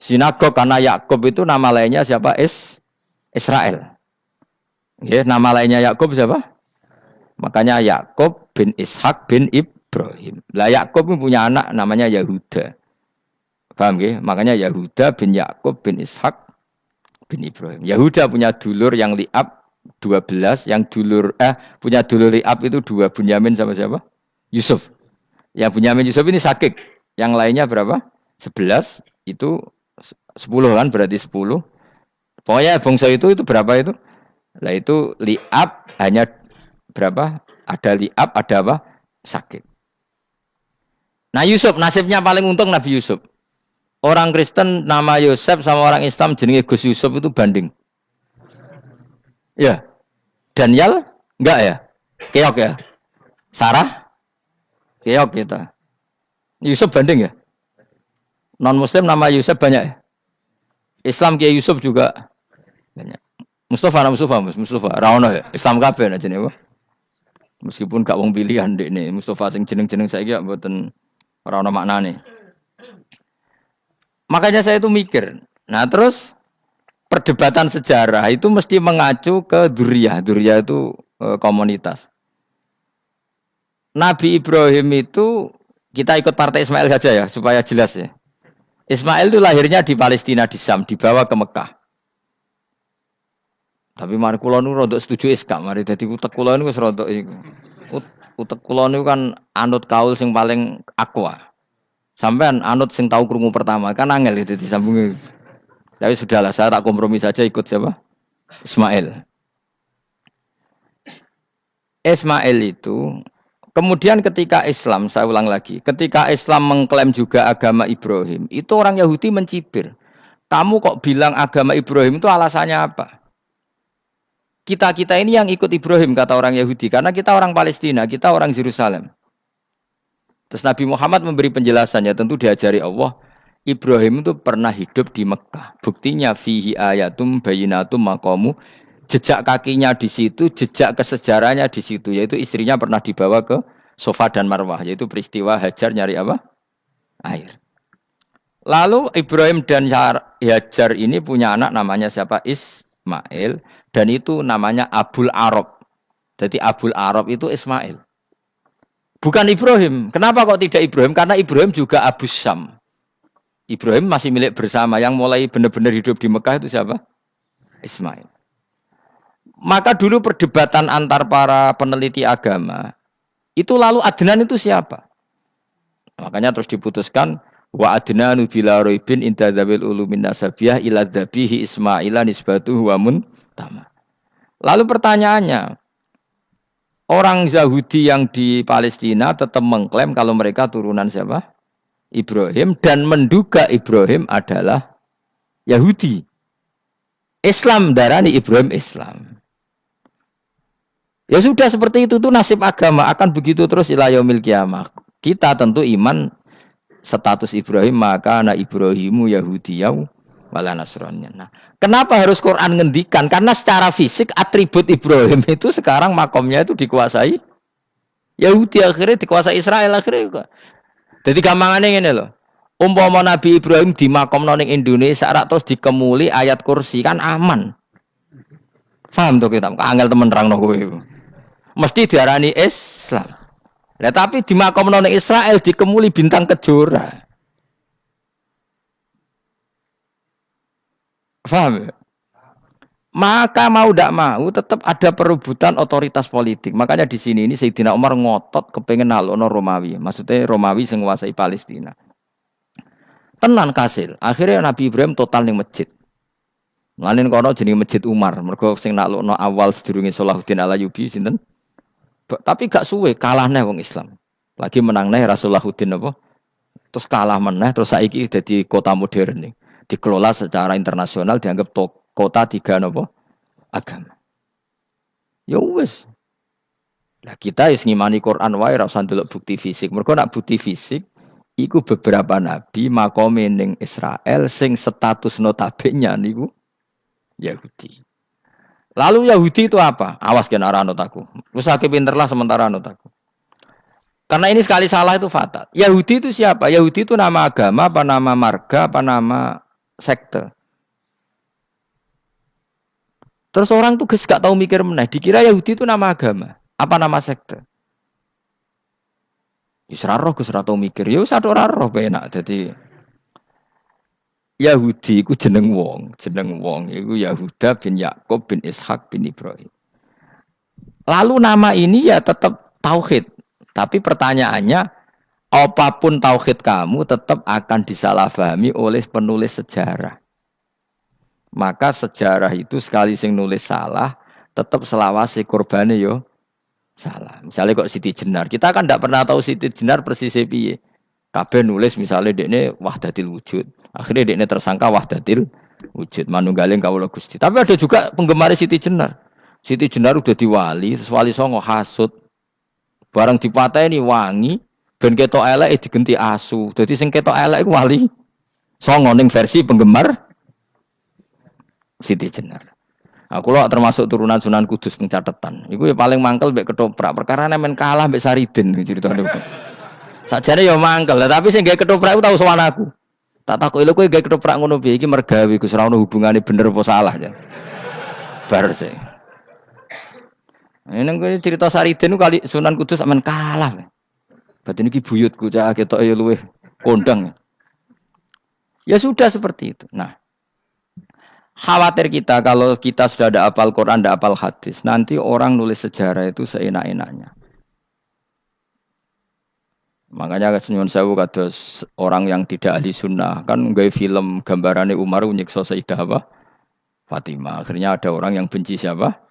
sinagog karena Yakub itu nama lainnya siapa? Israel. Ya, nama lainnya Yakub siapa? Makanya Yakub bin Ishak bin Ibrahim. Lah Yakub punya anak namanya Yahuda. Paham ya? Makanya Yahuda bin Yakub bin Ishak bin Ibrahim. Yahuda punya dulur yang li'ab 12, yang punya dulur li'ab itu 2, Bunyamin sama siapa? Yusuf. Yang Bunyamin Yusuf ini sakit. Yang lainnya berapa? 11, itu 10 kan, berarti 10. Pokoknya bangsa itu berapa itu? Lah itu li'ab hanya berapa? Ada li'ab, ada apa? Sakit. Nah Yusuf, nasibnya paling untung Nabi Yusuf. Orang Kristen nama Yosef sama orang Islam jenenge Gus Yusuf itu banding. Ya. Daniel enggak ya? Keok ya? Sarah? Keok kita. Yusuf banding ya? Non muslim nama Yusuf banyak ya? Islam Kiai Yusuf juga banyak. Mustafa Raono ya? Islam kabeh aja nih. Meskipun gak wong pilihan dek nih. Mustafa sing jeneng-jeneng saiki gak mboten ora ono maknane. Makanya saya itu mikir. Nah terus perdebatan sejarah itu mesti mengacu ke duriyah. Duriyah itu komunitas. Nabi Ibrahim itu, kita ikut partai Ismail saja ya, supaya jelas ya. Ismail itu lahirnya di Palestina, di Syam, dibawa ke Mekah. Tapi mari kula niku rada setuju iskak, mari dadi utek kula niku wis rada iku. Utek kula niku kan anut kaul sing paling aqua. Sampean anut sing tahu krungu pertama, kan angel itu disambungi. Tapi sudahlah, saya tak kompromi saja ikut siapa? Ismail. Ismail itu, kemudian ketika Islam, saya ulang lagi, ketika Islam mengklaim juga agama Ibrahim, itu orang Yahudi mencibir. Kamu kok bilang agama Ibrahim itu alasannya apa? Kita ini yang ikut Ibrahim, kata orang Yahudi, karena kita orang Palestina, kita orang Yerusalem. Terus Nabi Muhammad memberi penjelasannya, tentu diajari Allah, Ibrahim itu pernah hidup di Mekah. Buktinya fihi ayatum bayinatum maqamu, jejak kakinya di situ, jejak kesejarahnya di situ, yaitu istrinya pernah dibawa ke Safa dan Marwah, yaitu peristiwa Hajar nyari apa? Air. Lalu Ibrahim dan Hajar ini punya anak namanya siapa? Ismail, dan itu namanya Abul Arab. Jadi Abul Arab itu Ismail. Bukan Ibrahim. Kenapa kok tidak Ibrahim? Karena Ibrahim juga Abu Syam. Ibrahim masih milik bersama. Yang mulai benar-benar hidup di Mekah itu siapa? Ismail. Maka dulu perdebatan antar para peneliti agama, itu lalu Adnan itu siapa? Makanya terus diputuskan, wa adnanu bila roibin inda dzabil ulumin nasabiyah ila dzabihi Ismaila nisbatuhu wa muntama. Lalu pertanyaannya, orang Yahudi yang di Palestina tetap mengklaim kalau mereka turunan siapa? Ibrahim, dan menduga Ibrahim adalah Yahudi. Islam darani Ibrahim Islam. Ya sudah seperti itu tuh nasib agama akan begitu terus ila yaumil qiyamah. Kita tentu iman status Ibrahim, maka anak Ibrahimu Yahudiyau wala Nasraniyah. Nah, kenapa harus Quran ngendikan? Karena secara fisik atribut Ibrahim itu sekarang makomnya itu dikuasai Yahudi, akhirnya dikuasai Israel akhirnya. Jadi gampangannya ini loh. Umpama Nabi Ibrahim di makom ning Indonesia terus dikemuli ayat kursi kan aman. Paham tuh kita? Angel temen nerangno kowe. Mesti diarani Islam. Nah, tapi di makom ning Israel dikemuli bintang kejora. Paham ya? Maka mau tidak mau tetap ada perebutan otoritas politik. Makanya di sini ini Sayyidina Umar ngotot kepengen nalono Romawi. Maksudnya Romawi sing nguasai Palestina. Tenan kasil. Akhirnya Nabi Ibrahim total ning masjid. Lanin kono jenenge Masjid Umar. Mergo sing nalono awal sedurunge Salahuddin Alayubi sinten? Tapi gak suwe kalah neh wong Islam. Lagi menang neh Rasulullahuddin apa? Terus kalah meneh terus saiki dadi kota modern nih. Dikelola secara internasional dianggap kota 3 napa agama. Ya wis. Lah kita wis ngimani Quran wae ora usah ndelok bukti fisik. Mergo nak bukti fisik iku beberapa nabi makome ning Israel sing status notabene niku Yahudi. Lalu Yahudi itu apa? Awas kena anut aku. Usah pinterlah sementara anut aku. Karena ini sekali salah itu fatal. Yahudi itu siapa? Yahudi itu nama agama, apa nama marga, apa nama sekte. Terus orang tuh gak tahu mikir meneh. Dikira Yahudi itu nama agama, apa nama sekte. Isra roh Gus ora tau mikir. Ya wis ora roh penak. Dadi Yahudi iku jeneng wong iku Yahuda bin Yakub bin Ishak bin Ibrahim. Lalu nama ini ya tetap tauhid. Tapi pertanyaannya, apapun tauhid kamu tetap akan disalahpahami oleh penulis sejarah. Maka sejarah itu sekali sing nulis salah, tetap selawase korbane yo salah. Misalnya kok Siti Jenar, kita kan tidak pernah tahu Siti Jenar persis piye. Kabeh nulis misalnya dekne wahdatil wujud. Akhirnya dekne tersangka wahdatil wujud, manunggaling kawula Gusti. Tapi ada juga penggemar Siti Jenar. Siti Jenar udah diwali, wali songo hasud. Barang dipateni wangi, ben ketok elek digenti asu. Dadi sing ketok elek iku wali songo ning versi penggemar Siti Jenar. Aku lo termasuk turunan Sunan Kudus ning catetan. Iku ya paling mangkel mbek ketoprak. Perkara men kalah mbek Saridin ceritane. Sakjane ya mangkel, tapi sing gawe ketoprak iku tau sowan aku. Tak takoki lho kowe gawe ketoprak ngono piye iki mergawe Gus ora ono hubungane bener apa salah ya. Bar sih. Ini gue cerita Saridin kali Sunan Kudus men kalah. Berarti ini buyutku cah ketok ya luweh kondang. Ya sudah seperti itu. Nah, khawatir kita kalau kita sudah ada hafal Quran, ada hafal hadis, nanti orang nulis sejarah itu seenak-enaknya. Makanya nyuwun sewu kados orang yang tidak ahli sunnah kan nggawe film gambarane Umar nyiksa Sayyidah apa? Fatimah. Akhirnya ada orang yang benci siapa?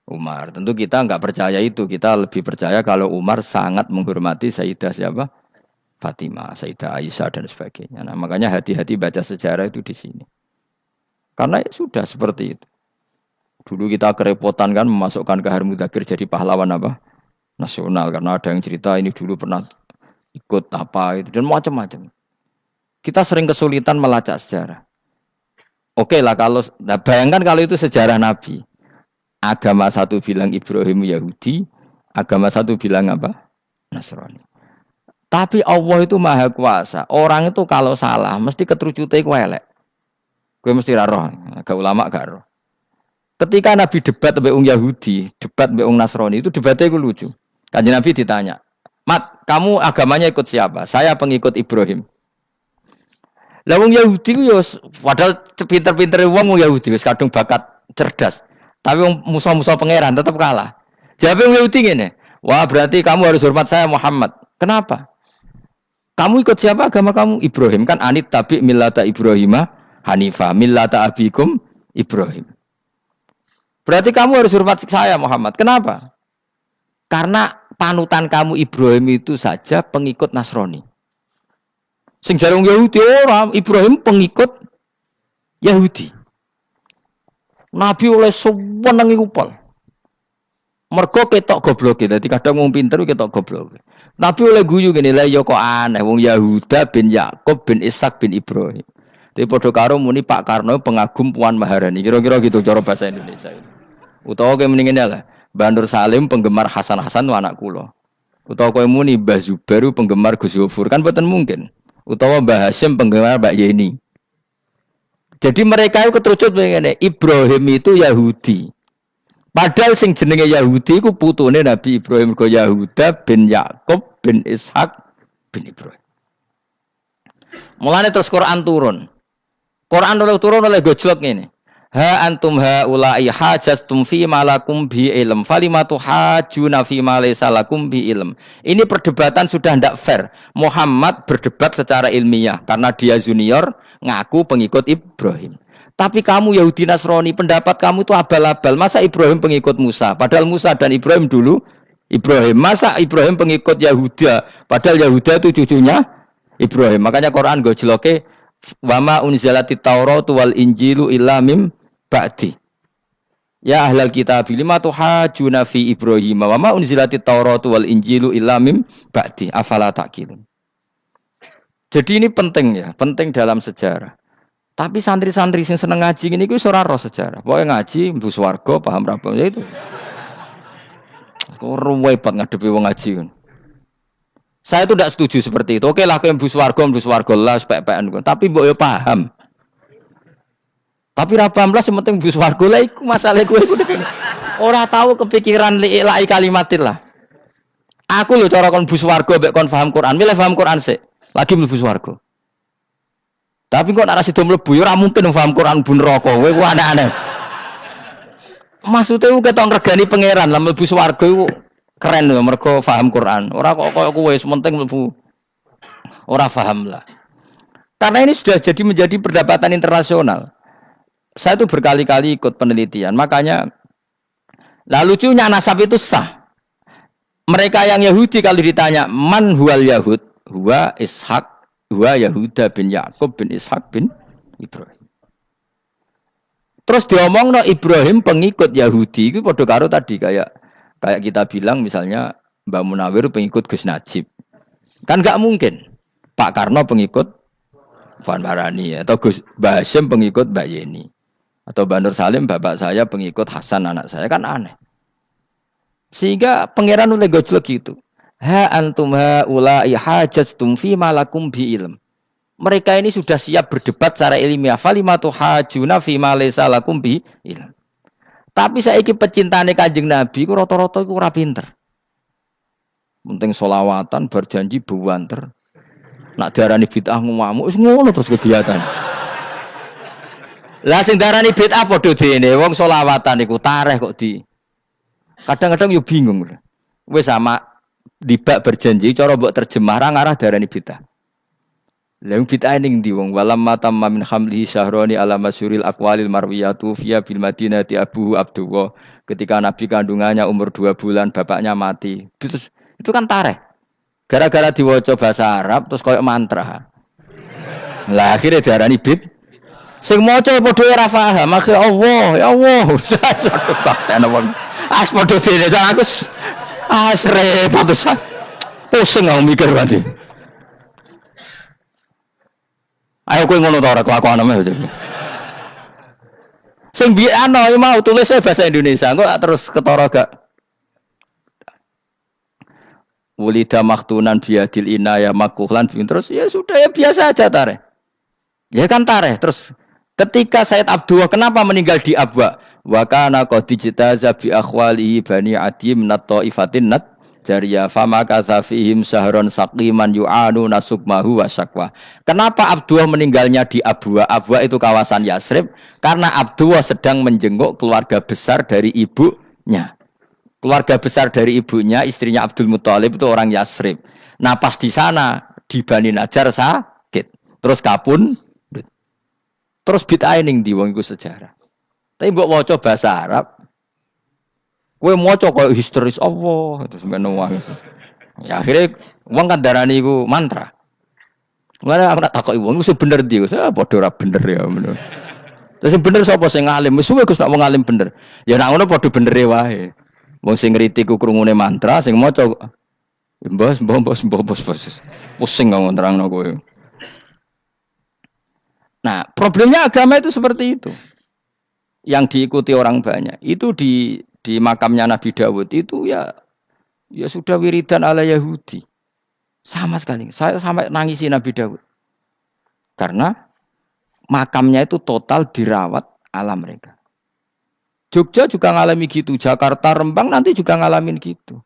Umar. Tentu kita enggak percaya itu. Kita lebih percaya kalau Umar sangat menghormati Sayyidah siapa? Fatimah, Sayyidah Aisyah dan sebagainya. Nah, makanya hati-hati baca sejarah itu di sini. Karena ya sudah seperti itu. Dulu kita kerepotan kan memasukkan Kahar Mudzakkir jadi pahlawan apa? Nasional karena ada yang cerita ini dulu pernah ikut apa itu dan macam-macam. Kita sering kesulitan melacak sejarah. Oke lah kalau bayangkan kalau itu sejarah Nabi. Agama satu bilang Ibrahim Yahudi, agama satu bilang apa? Nasrani. Tapi Allah itu maha kuasa. Orang itu kalau salah mesti ketrucute ku elek. Kowe mesti ra roh, agak ulama gak roh. Ketika Nabi debat mbek wong Yahudi, debat mbek wong Nasrani itu debatnya ku lucu. Kanjeng Nabi ditanya, "Mat, kamu agamanya ikut siapa?" "Saya pengikut Ibrahim." Lah wong Yahudi ku yo padahal pinter-pintere wong Yahudi wis kadung bakat cerdas. Tapi musuh-musuh pangeran tetap kalah. Jawab wong Yahudi ngene, "Wah, berarti kamu harus hormat saya Muhammad." Kenapa? Kamu ikut siapa agama kamu? Ibrahim kan anit tabi millata Ibrahimah Hanifah millata abikum Ibrahim. Berarti kamu harus hormat saya Muhammad. Kenapa? Karena panutan kamu Ibrahim itu saja pengikut Nasrani. Sing jarung Yahudi orang Ibrahim pengikut Yahudi. Nabi oleh seneng iku pol. Mergo ketok goblok e. Dadi kadang wong pinter ketok goblok. Nabi oleh guyu ngene lha ya kok aneh wong Yahuda bin Yakub bin Ishak bin Ibrahim. Dadi padha karo muni Pak Karno pengagum Puan Maharani. Kira-kira gitu cara bahasa Indonesia. Utawa kowe muni ngene lah. Mbah Nur Salim penggemar Hasan Hasan anak kula. Utawa kowe muni Mbah Zubair penggemar Gus Yofur kan boten mungkin. Utawa Mbah Hasyim penggemar Mbak Yeni. Jadi mereka itu keterucut begini, Ibrahim itu Yahudi. Padahal sing jenenge Yahudi itu putune Nabi Ibrahim ke Yahuda bin Yakub bin Ishak bin Ibrahim. Mulane terus Quran turun. Quran turun oleh gojlok ini. Ha antum haula'i hajastum fi malakum bi ilm falimatu hajuna fi ma laysa lakum bi ilm. Ini perdebatan sudah tidak fair. Muhammad berdebat secara ilmiah karena dia junior ngaku pengikut Ibrahim. Tapi kamu Yahudi Nasrani pendapat kamu itu abal-abal. Masa Ibrahim pengikut Musa? Padahal Musa dan Ibrahim dulu Ibrahim. Masa Ibrahim pengikut Yahuda? Padahal Yahuda itu cucunya Ibrahim. Makanya Quran gojloke wama unzilati Taurat wal Injilu illa mim ba'di. Ya ahlal kitab lima tuhajuna fi Ibrahim wa ma unzilati Taurat wal Injilu illa mim ba'di afala taqilun. Jadi ini penting ya, penting dalam sejarah. Tapi santri-santri sing seneng ngaji ini gue ora roh sejarah. Pokoke ngaji mlebu swarga paham ra ya itu. Kok ruwet ngadepi wong ngaji kan. Saya itu tidak setuju seperti itu. Oke lah kowe mlebu swarga lah spek-pekan kon. Tapi mbok yo paham. Tapi ra paham lah sing penting mlebu swarga lah iku masalah kowe iku. Ora tahu kepikiran li'ilai kalimatin lah. Aku lho cara kon mlebu swarga mbek kon paham Quran. Milih paham Quran sik. Lagi mlebu swarga. Tapi kok nek sida mlebu ya ora mungkin paham Quran bun neraka. Kowe ku aneh-aneh. Maksudnya ku ketok ngregani pangeran lah mlebu swarga iku keren lho mergo paham Quran. Ora kok koyo kowe sementing mlebu. Ora paham lah. Karena ini sudah jadi menjadi perdebatan internasional. Saya tuh berkali-kali ikut penelitian. Makanya lah lucunya nasab itu sah. Mereka yang Yahudi kalau ditanya man huwal Yahud, huwa Ishak Wa Yahuda bin Yakub bin Ishak bin Ibrahim. Terus diomongno Ibrahim pengikut Yahudi itu padha karo tadi kayak kita bilang misalnya Mbak Munawir pengikut Gus Najib. Kan enggak mungkin. Pak Karno pengikut Puan Marani atau Gus Basim pengikut Mbak Yeni. Atau Mbak Nur Salim bapak saya pengikut Hasan anak saya kan aneh. Sehingga pangeran oleh gojlok gitu. Ha antum haula'i hajastum fi ma lakum bi ilm. Mereka ini sudah siap berdebat secara ilmiah. Falimatu hajuna fi ma laysa lakum bi ilm. Tapi saiki pecintane Kanjeng Nabi ku rata-rata iku ora pinter. Penting selawatan berjanji buwanter. Nak diarani bid'ah ngamuk wis ngono terus kegiatan. Lah sing diarani bid'ah padha dene wong selawatan iku tareh kok di. Kadang-kadang yo bingung. Wis sama dibak berjanji cara mbok terjemah ra ngarah darani bid'ah. Lha bid'ah ning ndi wong walam matamma min hamlihi syahrani ala masyuril aqwalil marwiyatu fiya bil madinati abu abdullah ketika nabi kandungannya umur 2 bulan bapaknya mati. Itu kan tareh. Gara-gara diwaca bahasa Arab terus koyo mantra. Lah akhirnya diarani bid. Sing maca padha ora paham, akhire Allah, ya Allah. As padha dene aku repot terus. Pusing aku mikir berarti. Ayo kowe ngono ta ora kelakuanmu. Sing biyen ana mau tulis bahasa Indonesia, kok terus ketara gak. Wulida maktunan biadil inaya makuhlan terus ya sudah ya biasa aja tareh. Ya kan tareh terus ketika Said Abdullah kenapa meninggal di Abwa? Wa kana qad ijtaza bi akhwalihi bani adim nat taifatin nat jariya fama kasafihim sahron saqiman yu'anu nasukmahu wa syakwa. Kenapa Abdullah meninggalnya di Abwa? Abwa itu kawasan Yasrib karena Abdullah sedang menjenguk keluarga besar dari ibunya. Keluarga besar dari ibunya, istrinya Abdul Muthalib itu orang Yasrib. Nah pas di sana di Bani Najjar sakit, terus kapun, terus bid'ah ning ndi wong iku sejarah. Tapi mbok waca bahasa Arab, kowe maca koyo histeris Allah terus meno wae. Ya akhirnya wong kan darani iku mantra. Mulane aku tak takoki wong iku bener ndi, padha ora bener ya ngono. Terus sing bener sapa sing ngalim? Wis suwe Gus nak wong ngalim bener. Ya nek ngono padha benere wae. Wong sing ngritik ku krungune mantra, sing maca mbos. Pusing kok nerangno kowe. Nah, problemnya agama itu seperti itu. Yang diikuti orang banyak. Itu di makamnya Nabi Dawud itu ya sudah wiridan ala Yahudi. Sama sekali. Saya sampai nangisi Nabi Dawud. Karena makamnya itu total dirawat ala mereka. Jogja juga ngalami gitu, Jakarta, Rembang nanti juga ngalamin gitu.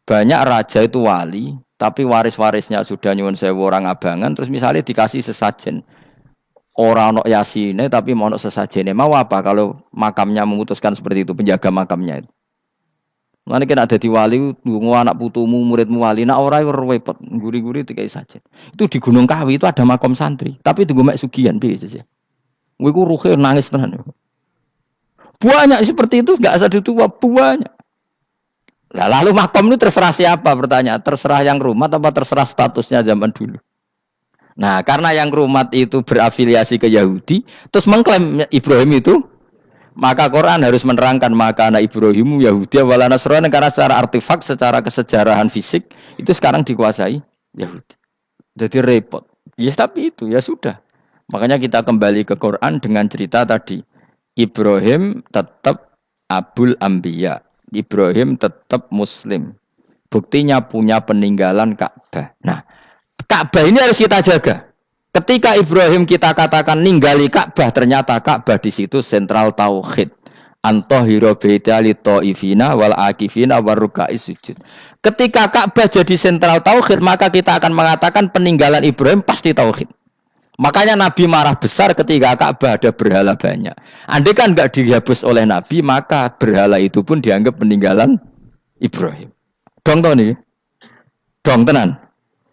Banyak raja itu wali, tapi waris-warisnya sudah nyuwun sewu orang abangan, terus misalnya dikasih sesajen. Orang ono yasine tapi mau ono sesajene. Mau apa kalau makamnya memutuskan seperti itu, penjaga makamnya itu. Mulane kena dadi wali ndonga anak putumu, muridmu wali, nek ora repot, guri-guri dikai sajen. Itu di Gunung Kawi itu ada makam santri, tapi tunggu mek sugihan piye sih. Kowe iku ruhe nangis tenan. Banyak seperti itu, enggak asal ditua banyak. Nah, lalu makom itu terserah siapa pertanyaan? Terserah yang rumat apa terserah statusnya zaman dulu? Nah, karena yang rumat itu berafiliasi ke Yahudi, terus mengklaim Ibrahim itu, maka Quran harus menerangkan maka anak Ibrahimu Yahudi wala Nasrani karena secara artefak, secara kesejarahan fisik itu sekarang dikuasai Yahudi. Jadi repot. Ya tapi itu ya sudah. Makanya kita kembali ke Quran dengan cerita tadi. Ibrahim tetap Abul Ambiya. Ibrahim tetap Muslim. Buktinya punya peninggalan Ka'bah. Nah, Ka'bah ini harus kita jaga. Ketika Ibrahim kita katakan ninggali Ka'bah, ternyata Ka'bah di situ sentral tauhid. Antahira baita li taifina wal akifina waruka'is sujud. Ketika Ka'bah jadi sentral tauhid, maka kita akan mengatakan peninggalan Ibrahim pasti tauhid. Makanya Nabi marah besar ketika Ka'bah ada berhala banyak. Andai kan enggak dihapus oleh Nabi, maka berhala itu pun dianggap peninggalan Ibrahim. Dong to nih. Dong tenan.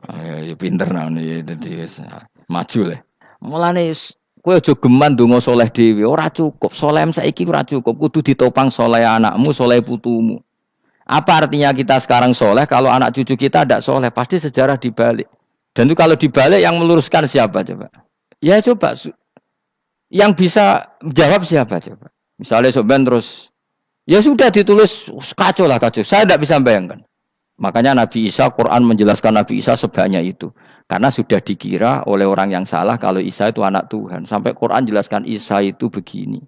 Ya pinter nang iki dadi maju le. Mulane kowe aja geman ndonga saleh dhewe, ora cukup. Saleh saiki ora cukup, kudu ditopang saleh anakmu, saleh putumu. Apa artinya kita sekarang soleh kalau anak cucu kita tidak soleh? Pasti sejarah dibalik. Dan itu kalau dibalik yang meluruskan siapa coba? Ya coba. Yang bisa jawab siapa coba? Misalnya soben terus, ya sudah ditulis kacau lah kacau. Saya tidak bisa bayangkan. Makanya Nabi Isa, Quran menjelaskan Nabi Isa sebanyak itu. Karena sudah dikira oleh orang yang salah kalau Isa itu anak Tuhan. Sampai Quran jelaskan Isa itu begini.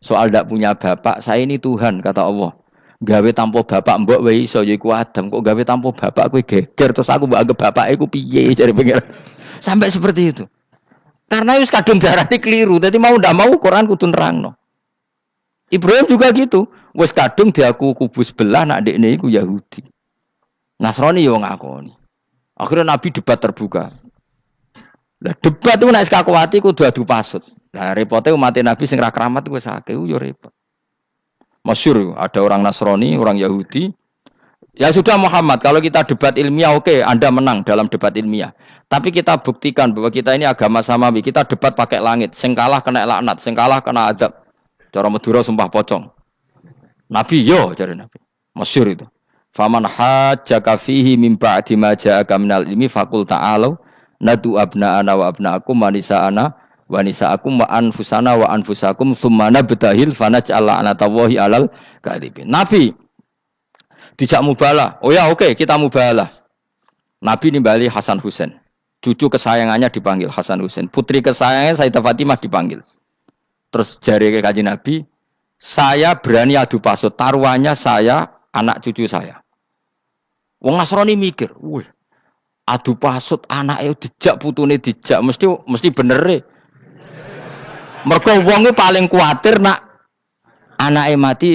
Soal tidak punya bapak, saya ini Tuhan, kata Allah. Gawe tanpa bapak mbok wae iso ya iku Adam, kok gawe tanpa bapak kowe geger terus aku mbok anggap bapak iku piye jare pengen. Sampai seperti itu. Karena wis kadung darane keliru, dadi mau ndak mau Quran kudu nerangno. Ibrahim juga gitu, wis kadung diaku kubu sebelah nak ndekne iku Yahudi. Nasrani yo ngakoni. Akhirnya Nabi debat terbuka. Lah debat itu nek kakuati kudu adu pasut. Lah repote umat Nabi sing ra keramat wis akeh yo repot. Masyhur ada orang Nasrani, orang Yahudi. Ya sudah Muhammad, kalau kita debat ilmiah oke, Anda menang dalam debat ilmiah. Tapi kita buktikan bahwa kita ini agama samawi. Kita debat pakai langit, sing kalah kena laknat, sing kalah kena adab. Cara Madura sumpah pocong. Nabi yo cari Nabi. Masyhur itu. Faman hajjaka fihi min ba'di ma ja'aka minal ilmi faqul ta'alu nadu abna'ana wa abna'akum wa nisa'ana wa nisa'akum wa anfusana wa anfusakum tsumma nabtahil fanaj'al la'natallahi 'alal kadhibin. Nabi dijak mubalah. Oh ya oke, kita mubalah. Nabi nimbali Hasan Husain. Cucu kesayangannya dipanggil Hasan Husain. Putri kesayangannya Sayyidah Fatimah dipanggil. Terus jari ke Kanjeng Nabi, saya berani adu pasut, taruhannya saya, anak cucu saya. Wong Nasrani mikir, wih, adu pasut anaknya dijak putune dijak, mesti bener e. Mergo wong paling kuatir nak anake mati,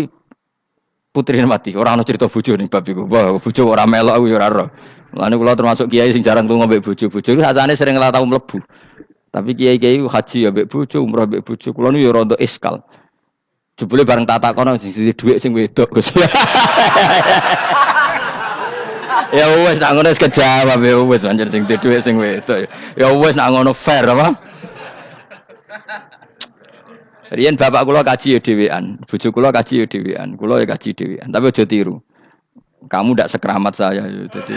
putrine mati. Ora ana cerita bojo ning bab iku. Wah, bojo ora melok aku ya ora ro. Mulane kula termasuk kiai sing jarang lunga mbek bojo-bojo. Iku sakjane sering ora tau mlebu. Tapi kiai-kiai haji ya mbek bojo, umrah mbek bojo. Kula niku ya rada iskal. Jebule bareng tak takono sing dhuwit sing wedok, Gus. Ya wis nak ngono wis kejawab ya wis pancen sing dhuwit sing wedok. Ya wis nak ngono fair apa? Riyen bapak kula kaji ya dhewean, bojo kula kaji ya dhewean, kula ya kaji dhewean. Tapi aja tiru. Kamu ndak sekeramat saya ya dadi.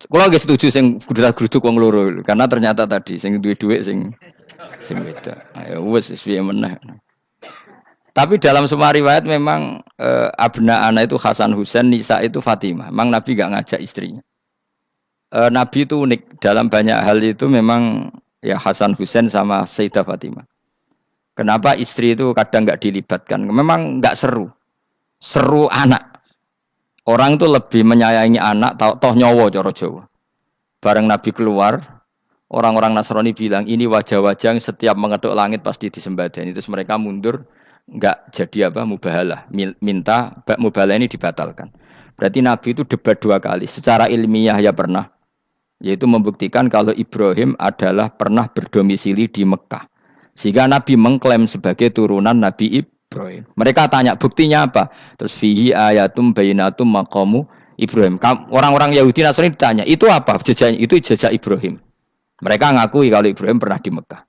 Kula nggih setuju sing gruduk wong loro karena ternyata tadi sing duwe dhuwit sing wedok. Ya wis piye meneh. Tapi dalam semua riwayat memang abna ana itu Hasan Husain, Nisa itu Fatimah. Memang Nabi enggak ngajak istrinya. Nabi itu unik dalam banyak hal itu memang ya Hasan Husain sama Sayyidah Fatimah. Kenapa istri itu kadang enggak dilibatkan? Memang enggak seru. Seru anak. Orang itu lebih menyayangi anak toh nyawa cara Jawa. Bareng Nabi keluar, orang-orang Nasrani bilang ini wajah-wajah yang setiap mengetuk langit pasti disembadani. Terus mereka mundur. Enggak jadi apa mubahalah, minta mubahalah ini dibatalkan. Berarti Nabi itu debat 2 kali. Secara ilmiah ya pernah, yaitu membuktikan kalau Ibrahim adalah pernah berdomisili di Mekah. Sehingga Nabi mengklaim sebagai turunan Nabi Ibrahim. Mereka tanya buktinya apa? Terus fihi ayatum bainatum maqamu Ibrahim. Orang-orang Yahudi Nasrani ditanya, itu apa? Jejaknya itu jejak Ibrahim. Mereka ngakui kalau Ibrahim pernah di Mekah.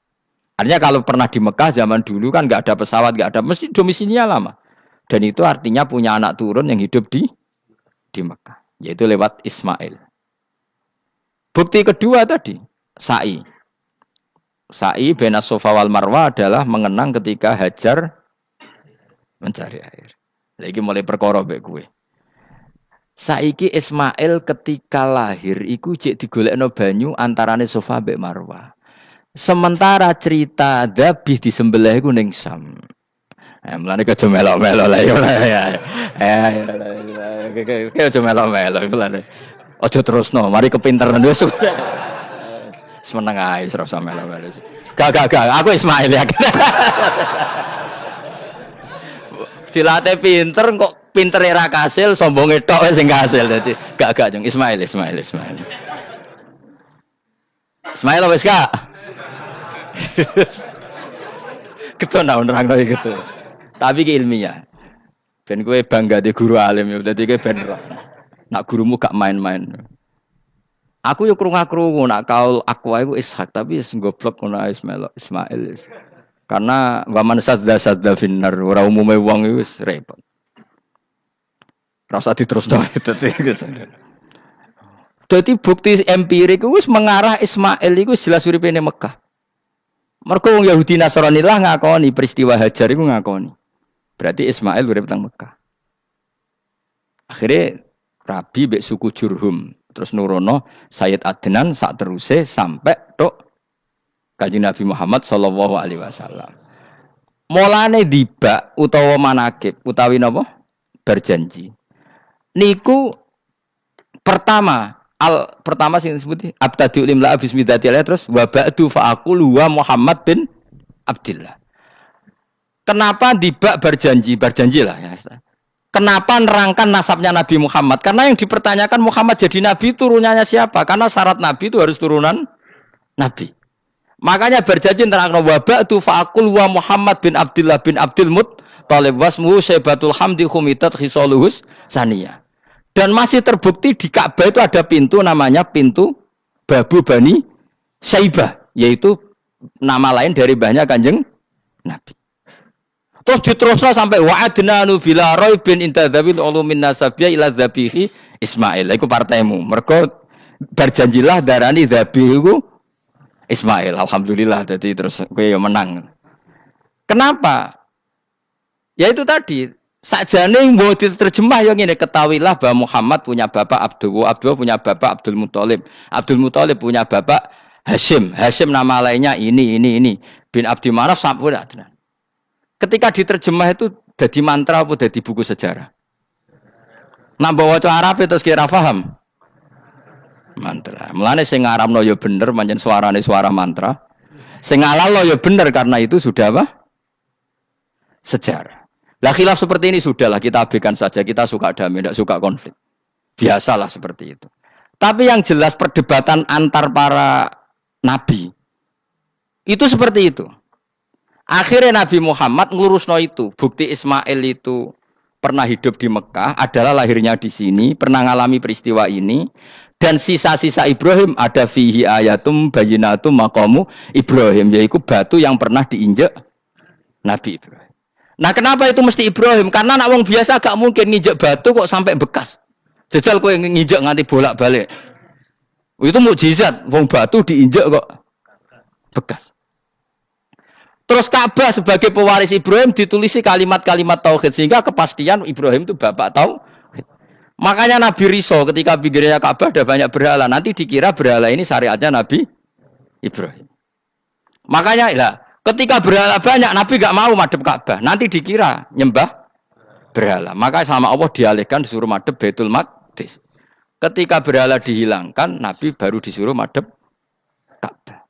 Artinya kalau pernah di Mekah zaman dulu kan nggak ada pesawat, nggak ada, mesti domisilinya lama. Dan itu artinya punya anak turun yang hidup di Mekah, yaitu lewat Ismail. Bukti kedua tadi, sa'i. Sa'i bena Safa wal Marwah adalah mengenang ketika Hajar mencari air. Lagi mulai perkara mbek kowe. Saiki Ismail ketika lahir iku jek digolekno banyu antarane Safa mbek Marwah. Sementara cerita Dabih disembelih iku ning Sam. Mulane aja melok-melok lah ya. Aja melok-melok mulane. Aja terusno, mari kepinteran wis. Semeneng ae ora usah melok-melok. Gak, aku Ismail ya. Dilatih pinter kok pintere ra kasil, sombonge tok wis sing kasil dadi. Gak Jung Ismail. Ismail wis gak? Keton nerangno gitu. Tapi ki ilmiah. Ben kowe bangga di guru alim ya dadi kowe ben roh. Nak gurumu gak main-main. Aku yo krungu-krungu nak kaul Aqwa iku Ishak tapi wis goblok ngono Ismail. Karena waman sadda finnar ora umume wong iku wis repot. Rasa diterusno Dadi bukti empirik wis mengarah Ismail iku jelas uripe ning Mekah. Mergo wong Yahudi Nasrani lah ngakoni peristiwa Hajar iku ngakoni. Berarti Ismail urip teng Mekah. Akhirnya Rabi mbek suku Jurhum terus nurono Sayyid Adnan sak teruse sampai tok Kanjeng Nabi Muhammad sallallahu alaihi wasallam. Mulane dibak utawa manakib utawi napa? Berjanji. Niku pertama sing disebut abtadiul imla bismillahi terus wa ba'du fa aqulu wa Muhammad bin Abdillah. Kenapa dibak berjanji lah ya. Kenapa nerangkan nasabnya Nabi Muhammad? Karena yang dipertanyakan Muhammad jadi Nabi turunannya siapa? Karena syarat Nabi itu harus turunan Nabi. Makanya berjanji nerangkan wabak tu fa'akul wa Muhammad bin Abdullah bin Abdul Muttalib wasmuhu Syaibatul Hamdi Khumitat Khisaluhus Saniyah. Dan masih terbukti di Ka'bah itu ada pintu namanya pintu Babu Bani Syaibah. Yaitu nama lain dari mbahnya Kanjeng Nabi. Terus diteruslah sampai wa'adnanu bila roy bin intadzabil ulumin nasabiyah ila dzabihi Ismail. Iku partaimu. Mergo berjanjilah darani dzabihu Ismail. Alhamdulillah jadi terus kowe yo menang. Kenapa? Ya itu tadi, sakjane mbok diterjemah yo ngene, ketahuilah bahwa Muhammad punya bapak Abdullah punya bapak Abdul Muthalib. Abdul Muthalib punya bapak Hashim. Hashim nama lainnya ini bin Abdi Manaf sampai Adnan. Ketika diterjemah itu jadi mantra apa jadi buku sejarah? Nambah waca Arab terus kira paham? Mantra. Mulane sing ngaramno ya bener pancen suarane suara mantra. Sing ngalalo ya bener karena itu sudah apa? Sejarah. Lah khilaf seperti ini sudahlah kita abaikan saja, kita suka damai, tidak suka konflik. Biasalah seperti itu. Tapi yang jelas perdebatan antar para nabi itu seperti itu. Akhirnya Nabi Muhammad ngurusno itu. Bukti Ismail itu pernah hidup di Mekah, adalah lahirnya di sini, pernah ngalami peristiwa ini. Dan sisa-sisa Ibrahim ada fihi ayatum bayinatum maqamu Ibrahim, yaitu batu yang pernah diinjak Nabi Ibrahim. Nah kenapa itu mesti Ibrahim? Karena anak wong biasa gak mungkin nginjak batu kok sampai bekas. Jajal kowe nginjak nganti bolak-balik. Itu mukjizat, wong batu diinjak kok bekas. Terus Ka'bah sebagai pewaris Ibrahim ditulisi kalimat-kalimat tauhid sehingga kepastian Ibrahim itu bapak tauhid. Makanya Nabi Riso ketika pinggirnya Ka'bah ada banyak berhala, nanti dikira berhala ini syariatnya Nabi Ibrahim. Makanya lah, ketika berhala banyak Nabi gak mau madhep Ka'bah, nanti dikira nyembah berhala. Maka sama Allah dialihkan disuruh madhep Baitul Maqdis. Ketika berhala dihilangkan, Nabi baru disuruh madhep Ka'bah.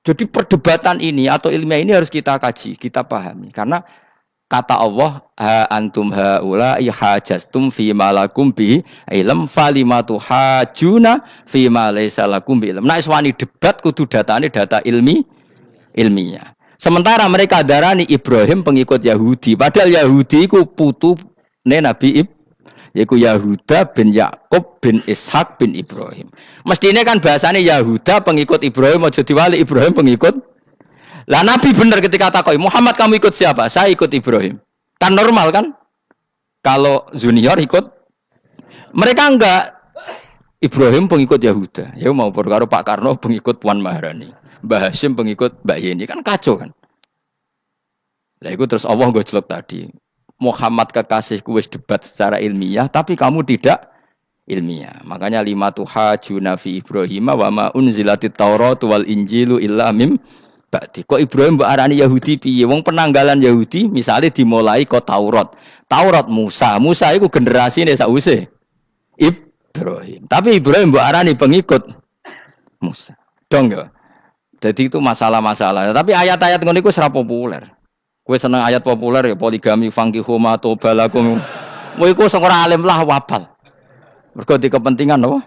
Jadi perdebatan ini atau ilmiah ini harus kita kaji, kita pahami. Karena kata Allah, ha antum haula ihajastum fi ma lakum bi ilm falimatu hajuna fi ma laysa lakum bi ilm. Nah, iswani debat kudu datane data ilmiah. Sementara mereka darani Ibrahim pengikut Yahudi, padahal Yahudi iku putune Nabi Ibrahim. Yaitu Yahuda bin Yakub bin Ishak bin Ibrahim. Mestinya kan bahasanya Yahuda pengikut Ibrahim, aja diwali Ibrahim pengikut. Lah Nabi benar ketika takoi, Muhammad kamu ikut siapa? Saya ikut Ibrahim. Kan normal kan? Kalau junior ikut, mereka enggak. Ibrahim pengikut Yahuda. Ya mau karo Pak Karno pengikut Puan Maharani. Mbah Hashim pengikut Mbak Yeni. Kan kacau kan? Lah itu terus Allah gojlok tadi. Muhammad kekasihku wis debat secara ilmiah, tapi kamu tidak ilmiah. Makanya lima tuhajuna fi Ibrahim wa ma unzilatit Taurat wal Injilu illa mim ba'di. Kok Ibrahim mbok arani Yahudi piye? Wong penanggalan Yahudi misalnya dimulai kok Taurat. Taurat Musa. Musa iku generasine sakwise Ibrahim. Tapi Ibrahim mbok arani pengikut Musa. Dong ya. Jadi itu masalah-masalah. Tapi ayat-ayat ngono iku ora populer. Kowe seneng ayat populer ya poligami fankihu ma tobalakum. Kowe iku sing ora alim lah wapal. Mergo di kepentingan apa?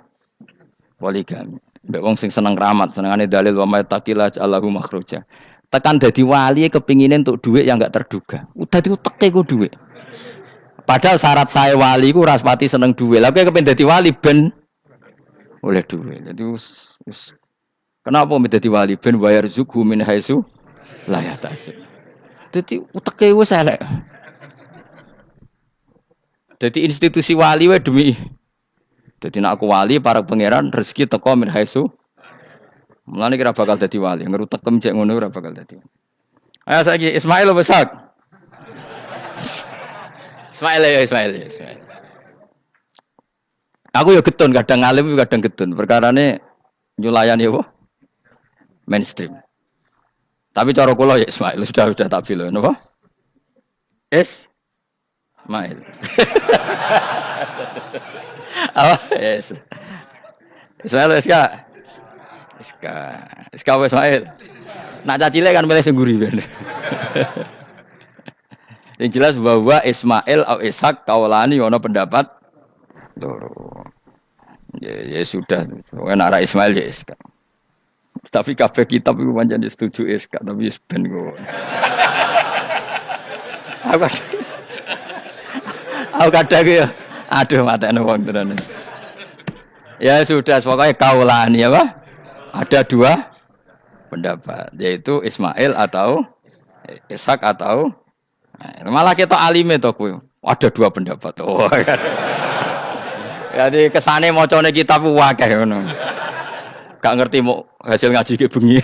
Poligami. Mbek wong sing seneng keramat, senengane dalil wa may taqilla Allahu makhraja. Tekan dadi wali kepingine entuk dhuwit yang enggak terduga. Dadi uteke ku dhuwit. Padahal syarat saya wali ku ora pati seneng dhuwit. Lah kowe kepengin dadi wali ben oleh dhuwit. Jadi wis kenapa dadi wali ben bayar zuku min haitsu la yahtasib. Dadi uteke wis elek. Dadi institusi wali wae demi jadi nak aku wali para pangeran rezeki teko min haitsu. Mulane kira bakal dadi wali, ngerutekem cek ngono ora bakal dadi. Ayo saiki Ismail besak. Ismail. Aku ya getun kadang alim kadang getun. Perkarane nyulayani apa? Mainstream. Tapi cara kula ya Ismail sudah tak bilang napa? Ismail. Apa? Yes. Ismail Iska Ismail. Nak cacile kan milih sengguri ben. Yang jelas bahwa Ismail atau Ishak kaulani ono pendapat loro. Ya sudah. Pokoknya nak Ismail ya Iska. Tapi kabeh kitab iku pancen setuju Iska tapi ben kok. Aku kadang ya aduh matane wong tenan. Ya sudah pokoknya kaulani apa? Ada dua pendapat yaitu Ismail atau Ishak atau malah kita alime to kowe. Ada dua pendapat. Oh. Jadi kesane macane kitab akeh ngono. Gak ngerti mau hasil ngaji ke bengi.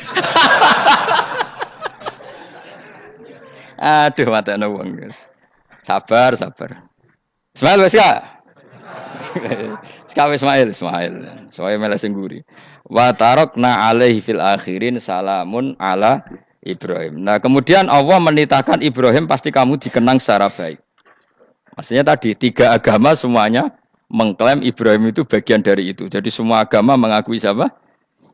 Aduh matane wong guys. Sabar. Ismail wis gak? Ismail. Soale malah sing nguri. Wa tarakna alaihi fil akhirin salamun ala Ibrahim. Nah, kemudian Allah menitahkan Ibrahim pasti kamu dikenang secara baik. Maksudnya tadi tiga agama semuanya mengklaim Ibrahim itu bagian dari itu. Jadi semua agama mengakui siapa?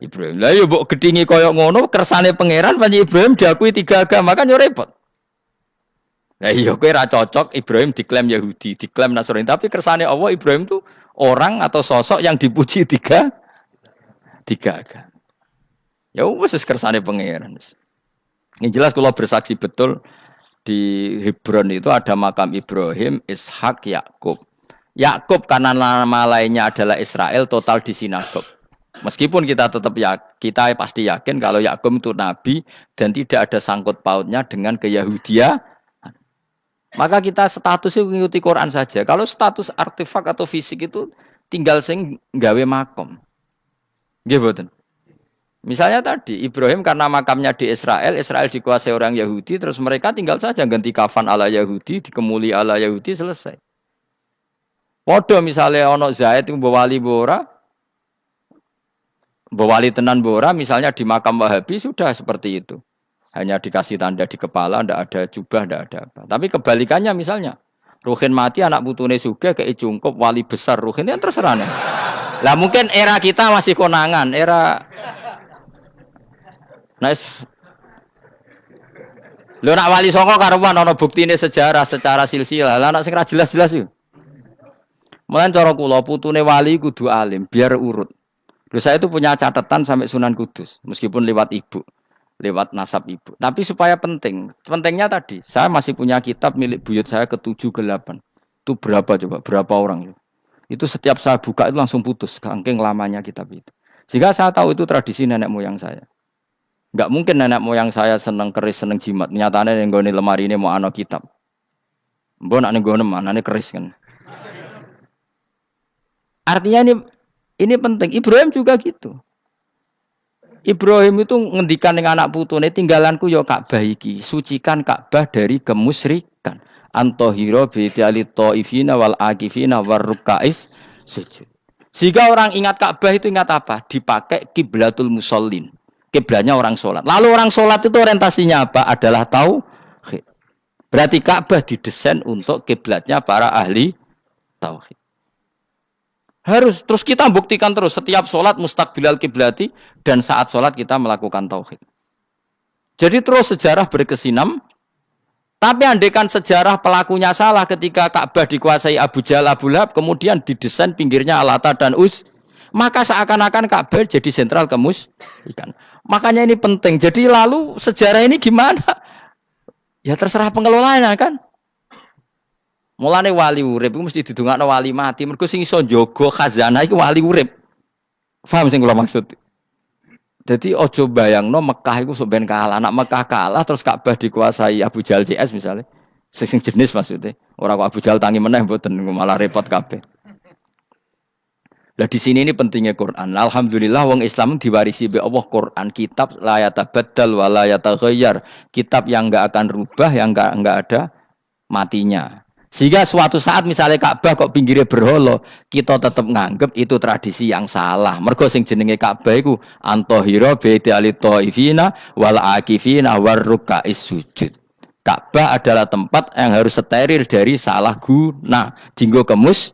Ibrahim. Lah yo mbok gedhingi koyo ngono kersane pangeran panci Ibrahim diakui tiga agama kan yo repot. Lah iya kowe ra cocok Ibrahim diklaim Yahudi, diklaim Nasrani, tapi kersane Allah Ibrahim itu orang atau sosok yang dipuji tiga agama. Ya wis kersane pangeran. Yang jelas kalau bersaksi betul di Hebron itu ada makam Ibrahim, Ishak, Yakub. Yakub karena nama lainnya adalah Israel total di sinagog. Meskipun kita tetap kita pasti yakin kalau Yakub itu nabi dan tidak ada sangkut pautnya dengan keyahudian. Maka kita statusnya mengikuti Quran saja. Kalau status artefak atau fisik itu tinggal sing gawe makom. Nggih mboten. Misalnya tadi Ibrahim karena makamnya di Israel dikuasai orang Yahudi, terus mereka tinggal saja ganti kafan ala Yahudi, dikemuli ala Yahudi, selesai. Padha misalnya ono Zaid mbok wali tenan bora misalnya di makam Wahabi sudah seperti itu. Hanya dikasih tanda di kepala, ndak ada jubah, ndak ada apa. Tapi kebalikannya misalnya, Ruhin mati anak putune sugih kei cungkup wali besar Ruhin yang terserah nih. Lah mungkin era kita masih konangan, era nice. Lho nak wali songo karuan ana buktine sejarah secara silsilah. Lah nak sing ra jelas-jelas yo. Mulane cara kula putune wali kudu alim biar urut. Lho saya itu punya catatan sampai Sunan Kudus meskipun lewat ibu. Lewat nasab ibu. Tapi supaya penting. Pentingnya tadi, saya masih punya kitab milik buyut saya ke-7 ke-8. Itu berapa coba? Berapa orang? Itu setiap saya buka itu langsung putus. Saking lamanya kitab itu. Sehingga saya tahu itu tradisi nenek moyang saya. Enggak mungkin nenek moyang saya seneng keris, seneng jimat. Nyatanya yang gone lemari ini mau ana kitab. Mbok nak ning gone manane keris kan. Artinya ini penting. Ibrahim juga gitu. Ibrahim itu ngendikan dengan anak putune tinggalanku ya Ka'bah iki, sucikan Ka'bah dari kemusyrikan. Antahira bi ta'ali taifina wal akifina war rukais sujud. Jika orang ingat Ka'bah itu ingat apa? Dipakai kiblatul musallin. Kiblatnya orang sholat. Lalu orang sholat itu orientasinya apa? Adalah tauhid. Berarti Ka'bah didesain untuk kiblatnya para ahli tauhid. Harus terus kita buktikan terus setiap sholat mustaqbilal kiblati dan saat sholat kita melakukan tauhid. Jadi terus sejarah berkesinam. Tapi andaikan sejarah pelakunya salah ketika Ka'bah dikuasai Abu Jahal, Abu Lahab, kemudian didesain pinggirnya Al-Lata dan Uz, maka seakan-akan Ka'bah jadi sentral kemusyrikan. Makanya ini penting. Jadi lalu sejarah ini gimana? Ya terserah pengelolanya kan. Mulane wali urip iku mesti didongakno wali mati. Mergo sing iso njaga khazanah iku wali urip. Paham sing kula maksud? Jadi ojo bayangno Mekah itu sebenarnya kalah. Nak Mekah kalah terus Ka'bah dikuasai Abu Jahal CS misalnya. Sing jenis maksudnya. Orang Abu Jahal tangi meneh mboten malah repot kabeh. Lah di sini ini pentingnya Quran. Alhamdulillah wong Islam diwarisi be Allah Quran, kitab la yatabaddal wa la yataghayyar. Kitab yang enggak akan rubah, yang enggak ada matinya. Sehingga suatu saat misalnya Ka'bah kok pinggirnya berhala, kita tetap nganggep itu tradisi yang salah. Mergo sing jenenge Ka'bah iku antahira baiti alitaifina wal akifina warruka'is sujud. Ka'bah adalah tempat yang harus steril dari salah guna, dinggo kemus.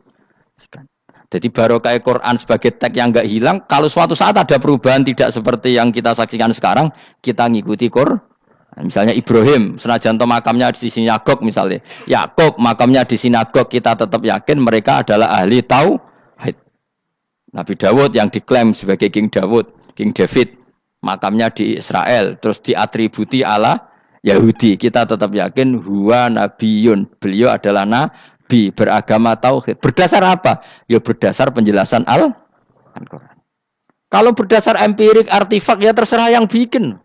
Jadi barokah Quran sebagai teks yang enggak hilang, kalau suatu saat ada perubahan tidak seperti yang kita saksikan sekarang, kita ngikuti Quran. Misalnya Ibrahim, senajan to makamnya di sinagog misalnya. Yakub makamnya di sinagog, kita tetap yakin mereka adalah ahli tauhid. Nabi Dawud yang diklaim sebagai King Dawud, King David, makamnya di Israel, terus diatributi ala Yahudi. Kita tetap yakin huwa nabiyun. Beliau adalah nabi beragama tauhid. Berdasar apa? Ya berdasar penjelasan Al-Qur'an. Kalau berdasar empirik artifak ya terserah yang bikin.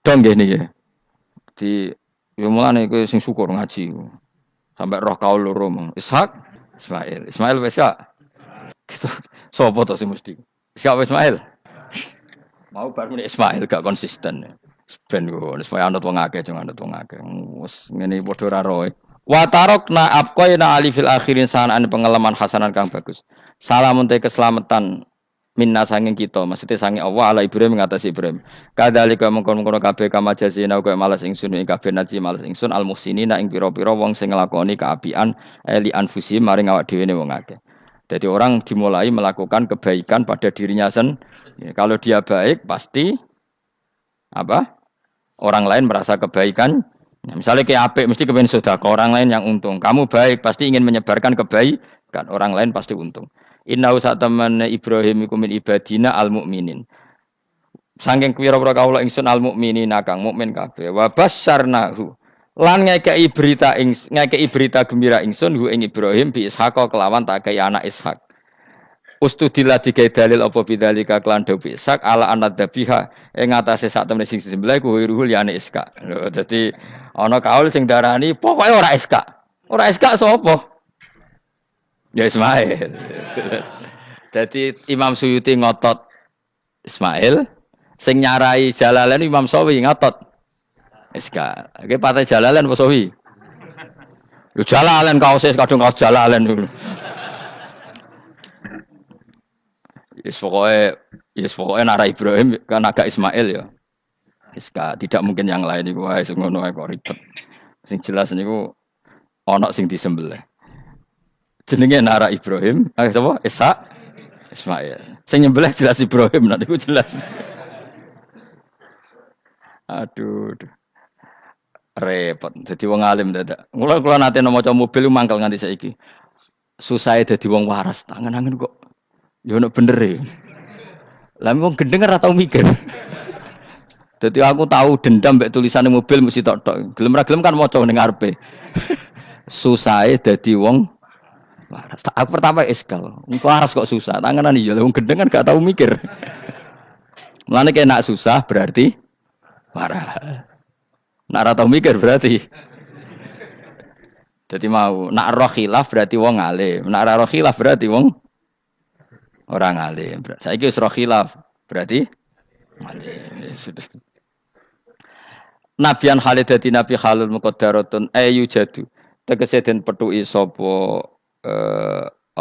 Dong gini ya. Di mulane kowe sing syukur ngaji. Sampai roh kaul loro mong. Ishak, Ismail. Ismail wis ya. Gitu. Sopo to sing mesti? Siapa Ismail? Mau baru Ismail gak konsisten. Ben yo supaya anut wong akeh jangan anut wong akeh. Wis ngene padha ra roe. Wa tarokna abqaina ali fil akhirin sanaan pengalaman hasanan kang bagus. Salamun te keselamatan minna sanging kita, maksudnya sanging Allah ala Ibrahim mengatasi Ibrahim. Kadalika mengkon-mengkon kabeh kama jazina kaya malas ingsun ing kabeh naji malas ingsun al muhsinina ing pira-pira wong sing nglakoni kaapian eli anfusi maring awak dhewe ne wong akeh. Jadi orang dimulai melakukan kebaikan pada dirinya sendiri. Kalau dia baik pasti apa? Orang lain merasa kebaikan. Ya, misalnya kayak apik mesti kepen sedekah, orang lain yang untung. Kamu baik pasti ingin menyebarkan kebaikan, orang lain pasti untung. Inna usataman Ibrahim iku min ibadina al-mu'minin. Saking pira-pira kawula ingsun al-mu'minina kang mukmin kabeh. Wa basyarnahu. Lan ngekeki berita gembira ingsun hu ing Ibrahim bi Ishaq kelawan tak kaya anak Ishaq. Ustudillah digawe dalil apa bidzalika klan dawi Ishaq ala anad dabiha ing atase sak temene sing disembelih ku ruhul ya anak Ishaq. Dadi ana kaul sing darani pokoke ora Ishaq. Ora Ishaq sapa? Ya Ismail. Jadi Imam Suyuti ngotot Ismail, sing nyarai Jalalain Imam Sawi ngotot Iska. Oke partai Jalalain apa Sawi? Yo Jalalain kaose kadung kaos Jalalain dulu. Yes pokoknya nara Ibrahim kan agak Ismail ya. Iska tidak mungkin yang lain iku wae sing ngono kok ribet. Sing jelas niku ana sing disembelih. Jenenge nara Ibrahim, sapa? Ishaq, Ismail. Sing nyembelih jelas Ibrahim, nanti ku jelas. Aduh. Repot. Dadi wong alim dadak. Kula nate maca mobil mangkel nganti saiki. Susah dadi wong waras. Tangan-tangan kok yo ono bener e. Lah wong gendeng ora tau mikir. Dadi aku tahu dendam mbek tulisane mobil mesti tok-tok. Gelem ra gelem kan maca ning ngarepe. Susah dadi wong waras. Aku pertama eskal. Waras kok susah. Tanganan iya. Wong gendeng kan gak tahu mikir. Mulane kaya nak susah berarti waras. Nak ora tau mikir berarti. Jadi mau nak roh khilaf berarti wong alim. Nak ora roh khilaf berarti wong orang alim. Saiki wis roh khilaf berarti alim. Nabian Khalid dadi nabi halul muqaddaratun ayu jadu. Tegese den petuki sapa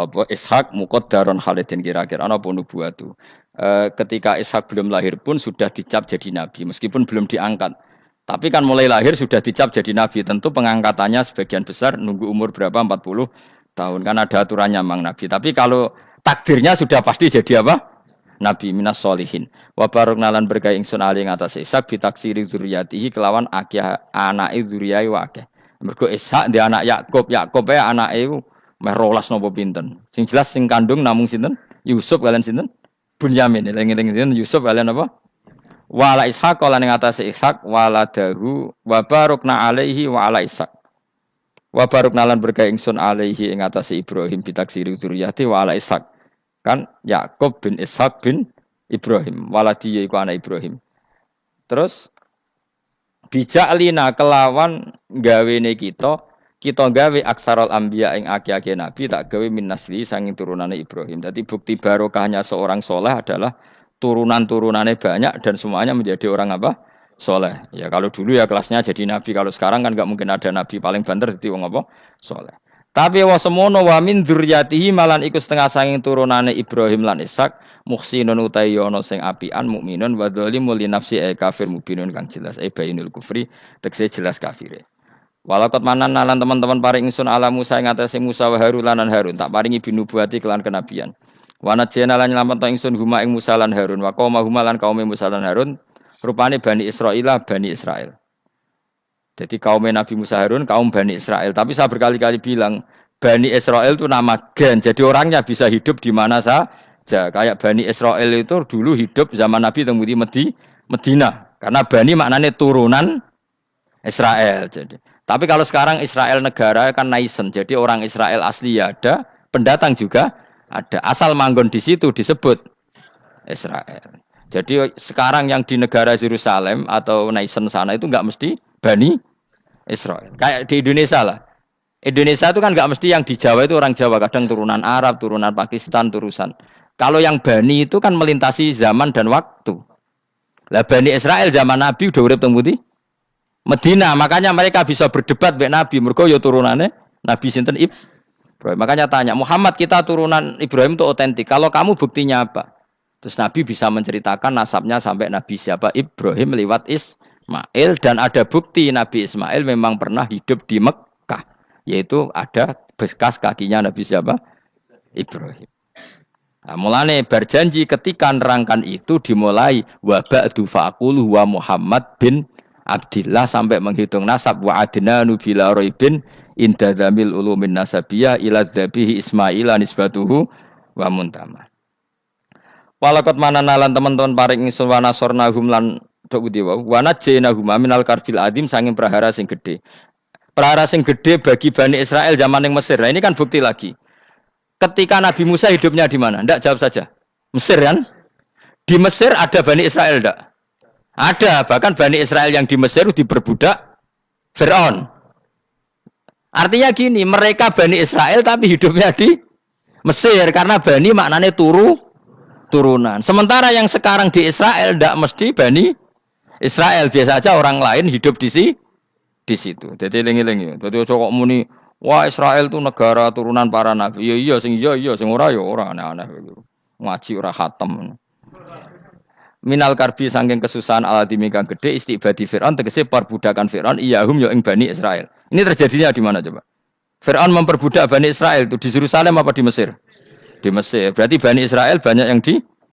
apa Ishak muqaddaron khalidin kira-kira ana apa nubuwatu. Ketika Ishak belum lahir pun sudah dicap jadi nabi meskipun belum diangkat. Tapi kan mulai lahir sudah dicap jadi nabi. Tentu pengangkatannya sebagian besar nunggu umur berapa 40 tahun kan ada aturannya mang nabi. Tapi kalau takdirnya sudah pasti jadi apa? Nabi minas solihin. Wa barokna lan berkah ingsun ali ing atase Ishak bitaksiri dzurriyyatihi kelawan akeh anake dzurriyyah wa akeh. Mergo Ishak di anak Yakub, Yakub anake meh 12 napa pinten. Sing jelas sing kandung namung sinten? Yusuf kalian sinten? Bunyamin. Eling-eling sinten Yusuf kalian apa? Wala Ishak lan ing atase Ishak waladahu wa barokna alaihi wa ala Ishak. Wa barokna lan berkah ingsun alaihi ing atase Ibrahim bitaksiri dzurriyyati wa ala Ishak. Kan Yakub bin Ishak bin Ibrahim waladi iku anak Ibrahim. Terus bija'lina kelawan gawene kita gawe aksarul anbiya ing akeh-akeh nabi tak gawe min nasli sanging turunane Ibrahim. Dadi bukti barokahnya seorang soleh adalah turunan-turunannya banyak dan semuanya menjadi orang apa? Soleh. Ya kalau dulu ya kelasnya jadi nabi, kalau sekarang kan enggak mungkin ada nabi paling banter dadi wong apa? Soleh. Tapi wa semono wa min dzurriyyatihi malan iku setengah sanging turunane Ibrahim lan Ishak muhsinun utawi ana sing apian mukminun wa dzalimun li nafsi kafir mubinun kang jelas bainul kufri tekse jelas kafire. Walakot manan lan teman-teman paring ingsun ala Musa ing atase Musa wa Harun lan Harun tak paringi binubuwati kelan kenabian. Wa najena lan nyelametno ingsun huma ing Musa lan Harun wa qauma huma lan kaum Musa lan Harun rupane Bani Israil. Jadi kaum Nabi Musa Harun kaum Bani Israel. Tapi saya berkali-kali bilang Bani Israel itu nama gen. Jadi orangnya bisa hidup di mana saja. Kayak Bani Israel itu dulu hidup zaman Nabi temui Medina. Karena Bani maknanya turunan Israel. Jadi. Tapi kalau sekarang Israel negara kan naisen. Jadi orang Israel asli ada, pendatang juga ada. Asal manggon di situ disebut Israel. Jadi sekarang yang di negara Yerusalem atau naisen sana itu enggak mesti Bani Israel. Kayak di Indonesia lah. Indonesia itu kan enggak mesti yang di Jawa itu orang Jawa. Kadang turunan Arab, turunan Pakistan, turunan. Kalau yang Bani itu kan melintasi zaman dan waktu. Lah Bani Israel zaman Nabi udah urip teng pundi? Medina. Makanya mereka bisa berdebat mbek Nabi. Mergo ya turunannya Nabi sinten Ibrahim. Makanya tanya, Muhammad kita turunan Ibrahim itu otentik. Kalau kamu buktinya apa? Terus Nabi bisa menceritakan nasabnya sampai Nabi siapa? Ibrahim lewat Ismail dan ada bukti Nabi Ismail memang pernah hidup di Mekah, yaitu ada bekas kakinya Nabi siapa? Ibrahim. Nah, mulane berjanji ketika nerangkan itu dimulai wa ba'du faqulu wa Muhammad bin Abdillah sampai menghitung nasab wa adnanu bila raibin inda dzamil ulumin nasabiyah ila dzabihi Ismail nisbatuhu wa muntama. Walakot mananalan teman-teman paring ingsun wa nasornahum lan tok dewa wa najjaynahum minal karbil adim sanging prahara sing gedhe. Prahara sing gedhe bagi Bani Israel zaman ning Mesir. Nah, ini kan bukti lagi. Ketika Nabi Musa hidupnya di mana? Enggak, jawab saja. Mesir kan? Di Mesir ada Bani Israel enggak? Ada, bahkan Bani Israel yang di Mesir diperbudak Fir'aun. Artinya gini, mereka Bani Israel tapi hidupnya di Mesir karena Bani maknanya turunan. Sementara yang sekarang di Israel tidak mesti Bani Israel, biasa aja orang lain hidup di situ. Jadi lengi-lengi. Jadi cocok muni, wah Israel itu negara turunan para nabi. Iya sing ora ya ora aneh-aneh gitu. Ngaji ora khatam. Minal karbi saking kesusahan aladimi kang gede istibadi Fir'aun tegese perbudakan Fir'aun iyahum ya ing Bani Israel. Ini terjadinya di mana coba? Fir'aun memperbudak Bani Israel itu di Yerusalem apa di Mesir? Di Mesir. Berarti Bani Israel banyak yang di